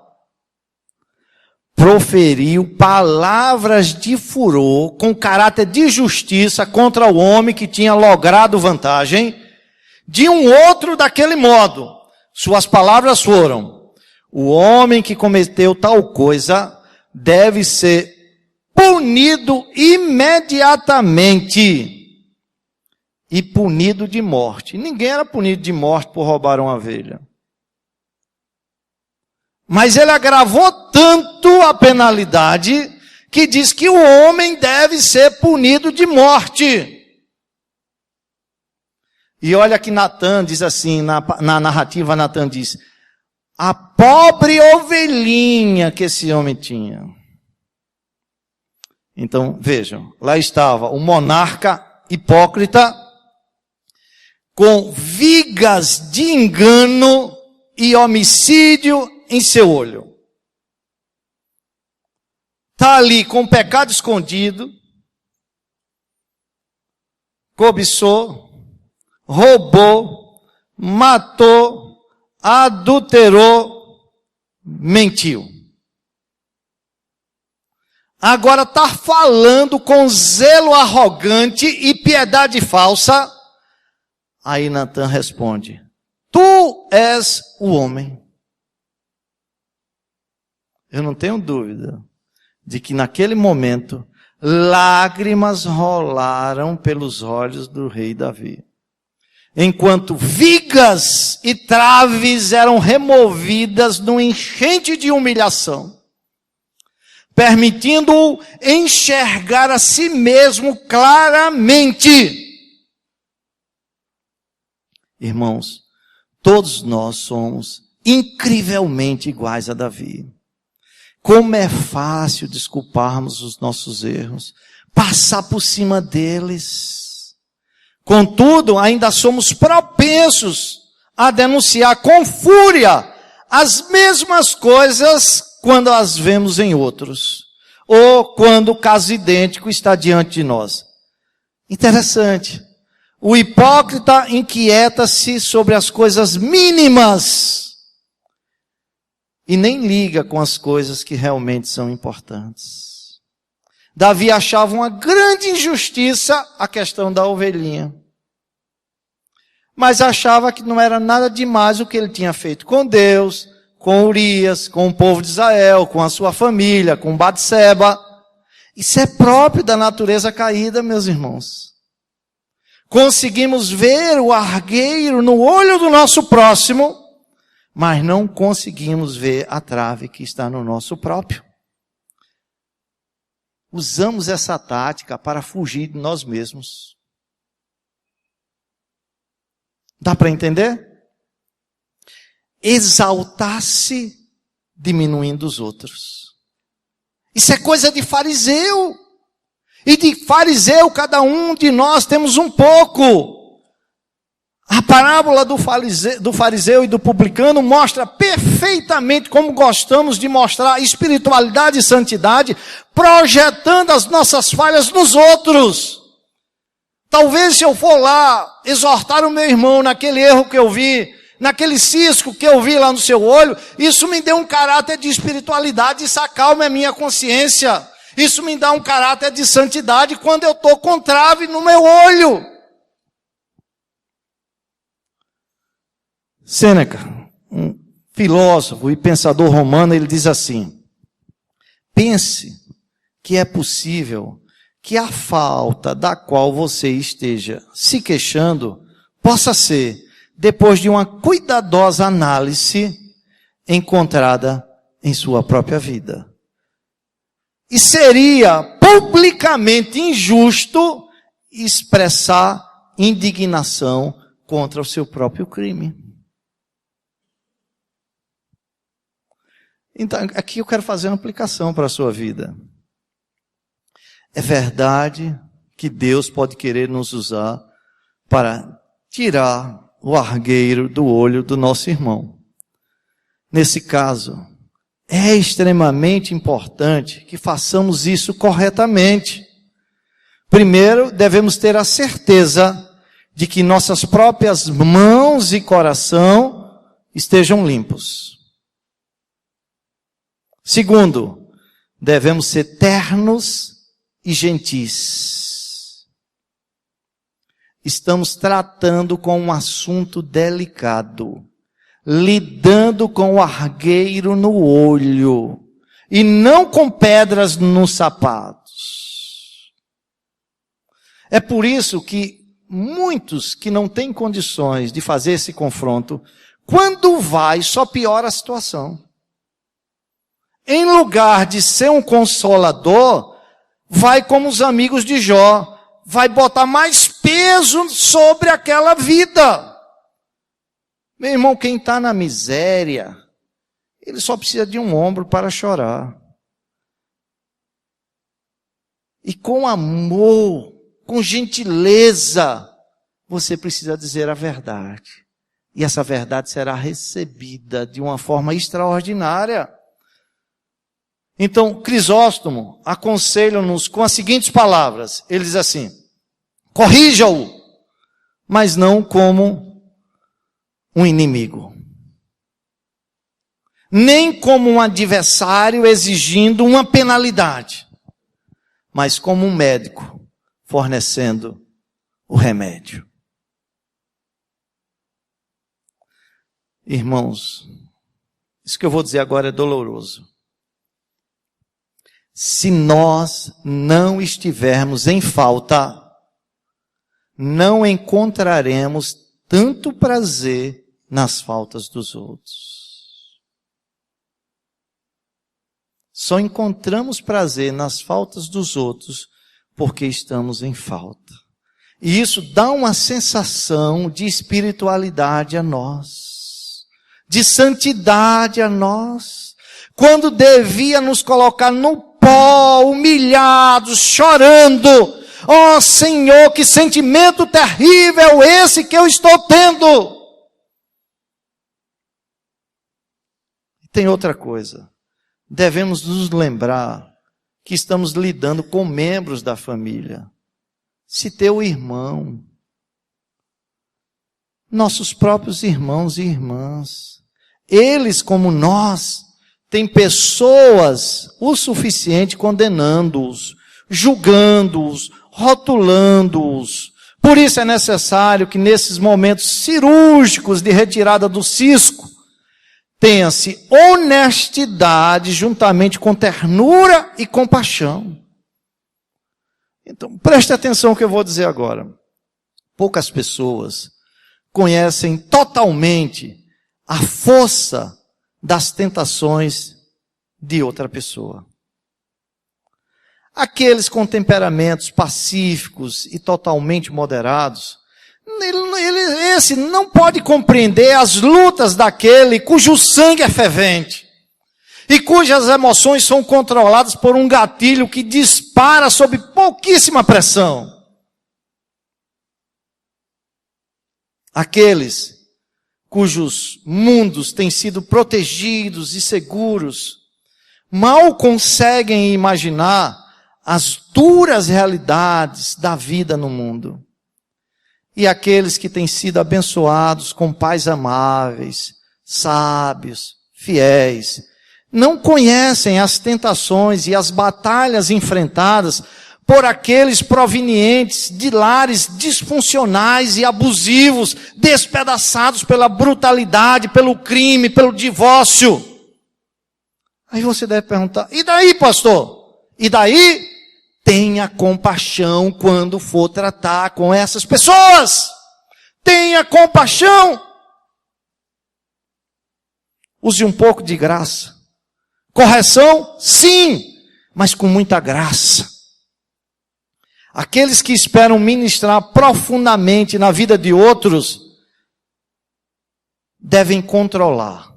proferiu palavras de furor com caráter de justiça contra o homem que tinha logrado vantagem de um outro daquele modo. Suas palavras foram: o homem que cometeu tal coisa deve ser punido imediatamente e punido de morte. Ninguém era punido de morte por roubar uma ovelha. Mas ele agravou tanto a penalidade que diz que o homem deve ser punido de morte. E olha que Natan diz assim, na narrativa Natan diz: a pobre ovelhinha que esse homem tinha. Então, vejam, lá estava o monarca hipócrita, com vigas de engano e homicídio em seu olho. Está ali com pecado escondido, cobiçou, roubou, matou, adulterou, mentiu. Agora está falando com zelo arrogante e piedade falsa. Aí Natan responde: tu és o homem. Eu não tenho dúvida de que naquele momento lágrimas rolaram pelos olhos do rei Davi, enquanto vigas e traves eram removidas num enchente de humilhação, permitindo-o enxergar a si mesmo claramente. Irmãos, todos nós somos incrivelmente iguais a Davi. Como é fácil desculparmos os nossos erros, passar por cima deles. Contudo, ainda somos propensos a denunciar com fúria as mesmas coisas quando as vemos em outros, ou quando o caso idêntico está diante de nós. Interessante. O hipócrita inquieta-se sobre as coisas mínimas e nem liga com as coisas que realmente são importantes. Davi achava uma grande injustiça a questão da ovelhinha, mas achava que não era nada demais o que ele tinha feito com Deus, com Urias, com o povo de Israel, com a sua família, com Batseba. Isso é próprio da natureza caída, meus irmãos. Conseguimos ver o argueiro no olho do nosso próximo, mas não conseguimos ver a trave que está no nosso próprio. Usamos essa tática para fugir de nós mesmos. Dá para entender? Exaltar-se diminuindo os outros. Isso é coisa de fariseu. E de fariseu, cada um de nós temos um pouco. A parábola do fariseu e do publicano mostra perfeitamente como gostamos de mostrar espiritualidade e santidade, projetando as nossas falhas nos outros. Talvez se eu for lá exortar o meu irmão naquele erro que eu vi, naquele cisco que eu vi lá no seu olho, isso me dê um caráter de espiritualidade, isso acalma a minha consciência. Isso me dá um caráter de santidade quando eu estou com trave no meu olho. Sêneca, um filósofo e pensador romano, ele diz assim: pense que é possível que a falta da qual você esteja se queixando possa ser, depois de uma cuidadosa análise, encontrada em sua própria vida. E seria publicamente injusto expressar indignação contra o seu próprio crime. Então, aqui eu quero fazer uma aplicação para a sua vida. É verdade que Deus pode querer nos usar para tirar o argueiro do olho do nosso irmão. Nesse caso, é extremamente importante que façamos isso corretamente. Primeiro, devemos ter a certeza de que nossas próprias mãos e coração estejam limpos. Segundo, devemos ser ternos e gentis. Estamos tratando com um assunto delicado, lidando com o argueiro no olho, e não com pedras nos sapatos. É por isso que muitos que não têm condições de fazer esse confronto, quando vai, só piora a situação. Em lugar de ser um consolador, vai como os amigos de Jó, vai botar mais peso sobre aquela vida. Meu irmão, quem está na miséria, ele só precisa de um ombro para chorar. E com amor, com gentileza, você precisa dizer a verdade. E essa verdade será recebida de uma forma extraordinária. Então, Crisóstomo aconselha-nos com as seguintes palavras. Ele diz assim: corrija-o, mas não como um inimigo. Nem como um adversário exigindo uma penalidade, mas como um médico fornecendo o remédio. Irmãos, isso que eu vou dizer agora é doloroso. Se nós não estivermos em falta, não encontraremos tanto prazer nas faltas dos outros. Só encontramos prazer nas faltas dos outros porque estamos em falta. E isso dá uma sensação de espiritualidade a nós, de santidade a nós, quando devia nos colocar no pó, humilhados, chorando. Oh Senhor, que sentimento terrível esse que eu estou tendo. Tem outra coisa. Devemos nos lembrar que estamos lidando com membros da família. Se teu irmão, nossos próprios irmãos e irmãs, eles como nós, têm pessoas o suficiente condenando-os, julgando-os, rotulando-os. Por isso é necessário que nesses momentos cirúrgicos de retirada do cisco, tenha-se honestidade juntamente com ternura e compaixão. Então, preste atenção no que eu vou dizer agora. Poucas pessoas conhecem totalmente a força das tentações de outra pessoa. Aqueles com temperamentos pacíficos e totalmente moderados, esse não pode compreender as lutas daquele cujo sangue é fervente e cujas emoções são controladas por um gatilho que dispara sob pouquíssima pressão. Aqueles cujos mundos têm sido protegidos e seguros, mal conseguem imaginar as duras realidades da vida no mundo. E aqueles que têm sido abençoados com pais amáveis, sábios, fiéis, não conhecem as tentações e as batalhas enfrentadas por aqueles provenientes de lares disfuncionais e abusivos, despedaçados pela brutalidade, pelo crime, pelo divórcio. Aí você deve perguntar, e daí, pastor? E daí? Tenha compaixão quando for tratar com essas pessoas. Tenha compaixão. Use um pouco de graça. Correção, sim, mas com muita graça. Aqueles que esperam ministrar profundamente na vida de outros, devem controlar,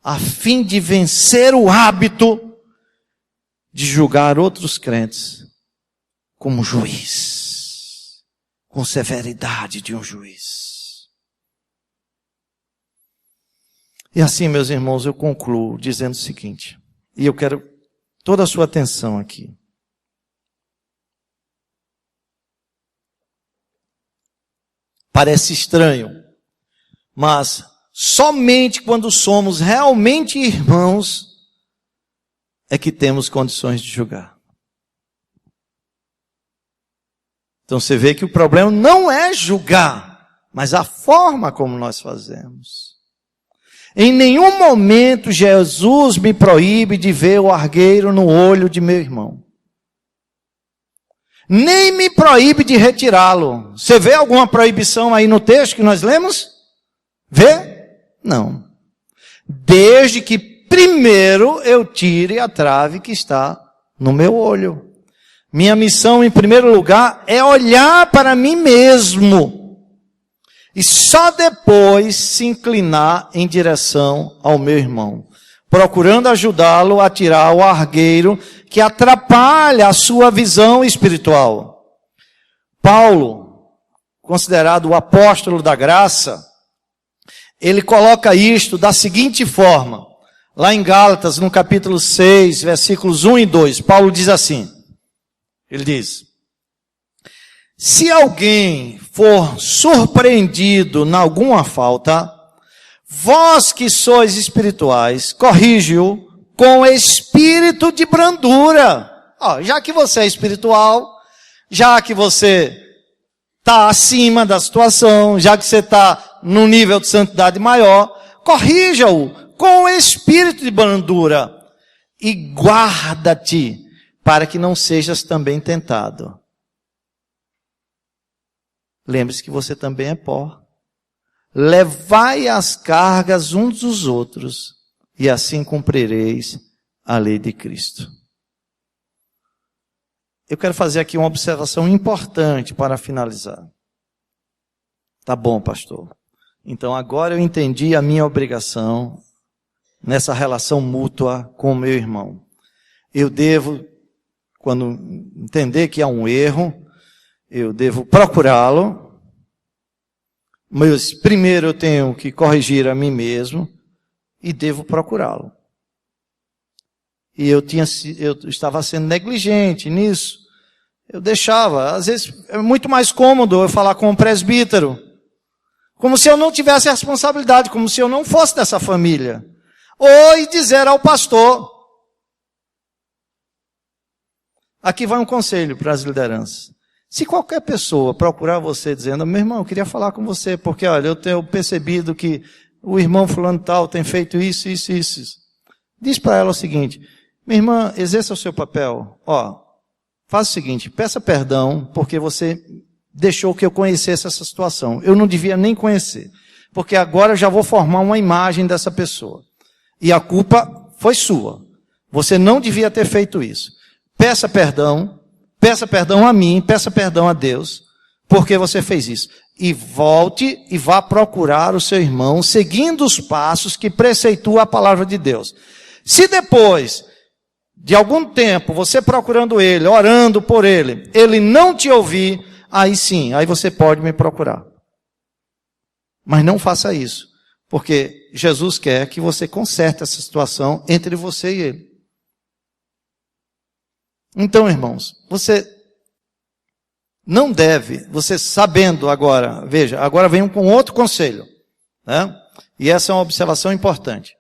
a fim de vencer o hábito de julgar outros crentes como juiz, com severidade de um juiz. E assim, meus irmãos, eu concluo dizendo o seguinte, e eu quero toda a sua atenção aqui. Parece estranho, mas somente quando somos realmente irmãos é que temos condições de julgar. Então você vê que o problema não é julgar, mas a forma como nós fazemos. Em nenhum momento Jesus me proíbe de ver o argueiro no olho de meu irmão. Nem me proíbe de retirá-lo. Você vê alguma proibição aí no texto que nós lemos? Vê? Não. Desde que primeiro eu tire a trave que está no meu olho. Minha missão, em primeiro lugar, é olhar para mim mesmo. E só depois se inclinar em direção ao meu irmão, procurando ajudá-lo a tirar o argueiro que atrapalha a sua visão espiritual. Paulo, considerado o apóstolo da graça, ele coloca isto da seguinte forma. Lá em Gálatas, no capítulo 6, versículos 1 e 2, Paulo diz assim, ele diz, se alguém for surpreendido em alguma falta, vós que sois espirituais, corrige-o com espírito de brandura. Já que você é espiritual, já que você está acima da situação, já que você está num nível de santidade maior, corrija-o com espírito de brandura e guarda-te para que não sejas também tentado. Lembre-se que você também é pó. Levai as cargas uns dos outros, e assim cumprireis a lei de Cristo. Eu quero fazer aqui uma observação importante para finalizar. Tá bom, pastor. Então agora eu entendi a minha obrigação nessa relação mútua com o meu irmão. Eu devo, quando entender que há um erro, eu devo procurá-lo, mas primeiro eu tenho que corrigir a mim mesmo e devo procurá-lo. E eu estava sendo negligente nisso. Eu deixava, às vezes é muito mais cômodo eu falar com o presbítero, como se eu não tivesse a responsabilidade, como se eu não fosse dessa família. Ou dizer ao pastor. Aqui vai um conselho para as lideranças. Se qualquer pessoa procurar você dizendo, meu irmão, eu queria falar com você, porque olha, eu tenho percebido que o irmão fulano tal tem feito isso. Diz para ela o seguinte, minha irmã, exerça o seu papel. Faz o seguinte, peça perdão, porque você deixou que eu conhecesse essa situação. Eu não devia nem conhecer, porque agora eu já vou formar uma imagem dessa pessoa. E a culpa foi sua. Você não devia ter feito isso. Peça perdão a mim, peça perdão a Deus, porque você fez isso. E volte e vá procurar o seu irmão, seguindo os passos que preceitua a palavra de Deus. Se depois de algum tempo, você procurando ele, orando por ele, ele não te ouvir, aí sim, aí você pode me procurar. Mas não faça isso, porque Jesus quer que você conserte essa situação entre você e ele. Então, irmãos, você não deve, você sabendo agora, veja, agora vem com outro conselho, né? E essa é uma observação importante.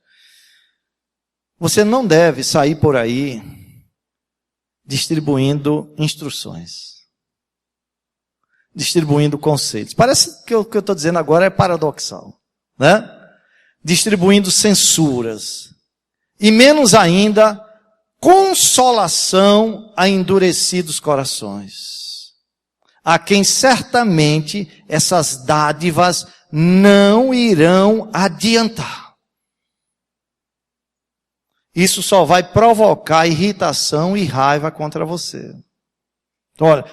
Você não deve sair por aí distribuindo instruções, distribuindo conceitos. Parece que o que eu estou dizendo agora é paradoxal, né? Distribuindo censuras. E menos ainda, consolação a endurecidos corações, a quem certamente essas dádivas não irão adiantar. Isso só vai provocar irritação e raiva contra você. Então, olha,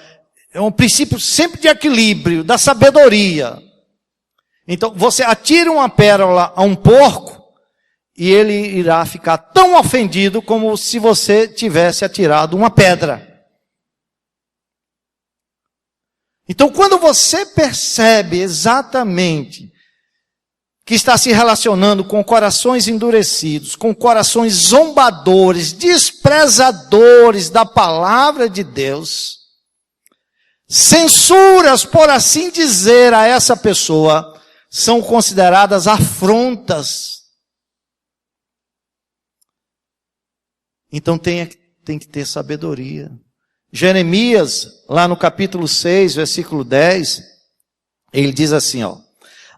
é um princípio sempre de equilíbrio, da sabedoria. Então, você atira uma pérola a um porco, e ele irá ficar tão ofendido como se você tivesse atirado uma pedra. Então, quando você percebe exatamente que está se relacionando com corações endurecidos, com corações zombadores, desprezadores da palavra de Deus, censuras, por assim dizer, a essa pessoa, são consideradas afrontas. Então tem que ter sabedoria. Jeremias, lá no capítulo 6, versículo 10, ele diz assim,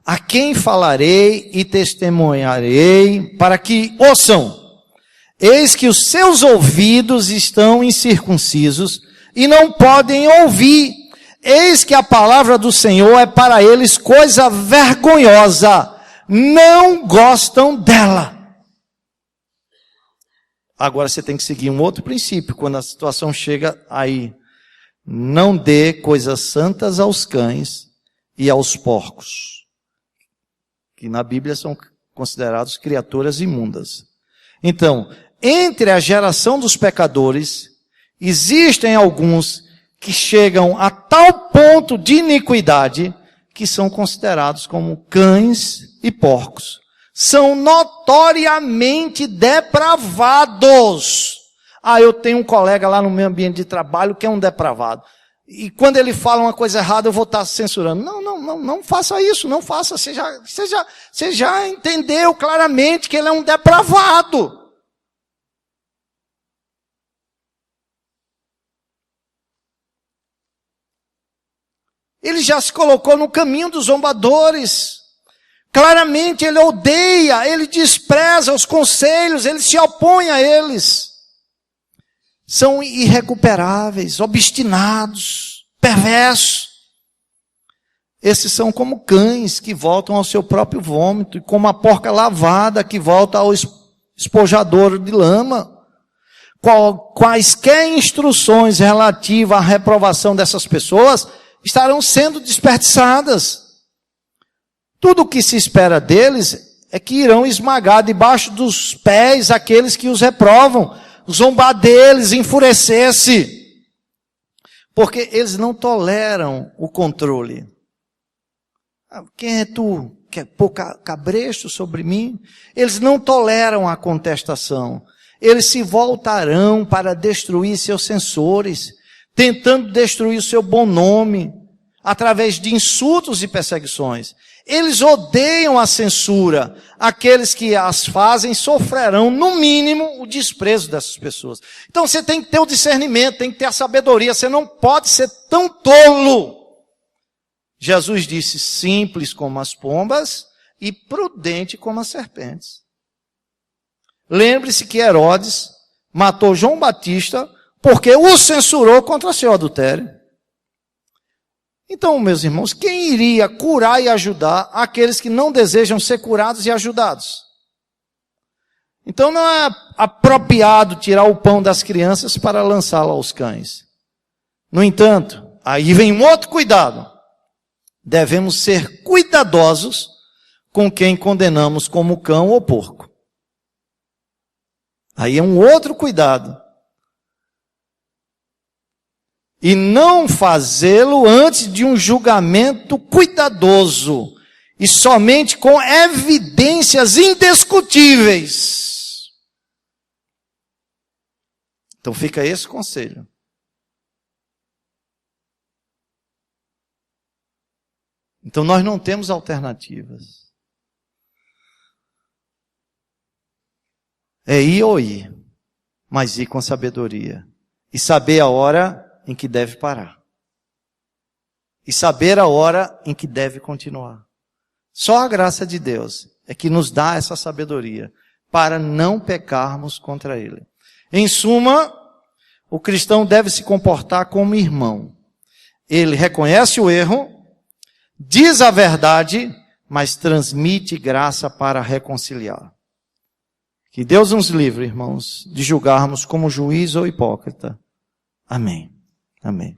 a quem falarei e testemunharei para que ouçam? Eis que os seus ouvidos estão incircuncisos e não podem ouvir. Eis que a palavra do Senhor é para eles coisa vergonhosa. Não gostam dela. Agora você tem que seguir um outro princípio quando a situação chega aí. Não dê coisas santas aos cães e aos porcos, que na Bíblia são considerados criaturas imundas. Então, entre a geração dos pecadores, existem alguns que chegam a tal ponto de iniquidade que são considerados como cães e porcos. São notoriamente depravados. Eu tenho um colega lá no meu ambiente de trabalho que é um depravado. E quando ele fala uma coisa errada, eu vou estar censurando. Não faça isso, não faça. Você já entendeu claramente que ele é um depravado. Ele já se colocou no caminho dos zombadores. Claramente ele odeia, ele despreza os conselhos, ele se opõe a eles. São irrecuperáveis, obstinados, perversos. Esses são como cães que voltam ao seu próprio vômito, e como a porca lavada que volta ao espojador de lama. Quaisquer instruções relativas à reprovação dessas pessoas estarão sendo desperdiçadas. Tudo o que se espera deles é que irão esmagar debaixo dos pés aqueles que os reprovam, zombar deles, enfurecer-se, porque eles não toleram o controle. Quem é tu? Quer pôr cabresto sobre mim? Eles não toleram a contestação. Eles se voltarão para destruir seus censores, tentando destruir o seu bom nome, através de insultos e perseguições. Eles odeiam a censura. Aqueles que as fazem sofrerão, no mínimo, o desprezo dessas pessoas. Então você tem que ter o discernimento, tem que ter a sabedoria. Você não pode ser tão tolo. Jesus disse, simples como as pombas e prudente como as serpentes. Lembre-se que Herodes matou João Batista porque o censurou contra seu adultério. Então, meus irmãos, quem iria curar e ajudar aqueles que não desejam ser curados e ajudados? Então não é apropriado tirar o pão das crianças para lançá-lo aos cães. No entanto, aí vem um outro cuidado. Devemos ser cuidadosos com quem condenamos como cão ou porco. Aí é um outro cuidado. E não fazê-lo antes de um julgamento cuidadoso e somente com evidências indiscutíveis. Então fica esse conselho. Então nós não temos alternativas. É ir ou ir, mas ir com sabedoria. E saber a hora em que deve parar. E saber a hora em que deve continuar. Só a graça de Deus é que nos dá essa sabedoria para não pecarmos contra Ele. Em suma, o cristão deve se comportar como irmão. Ele reconhece o erro, diz a verdade, mas transmite graça para reconciliar. Que Deus nos livre, irmãos, de julgarmos como juiz ou hipócrita. Amém. Amém.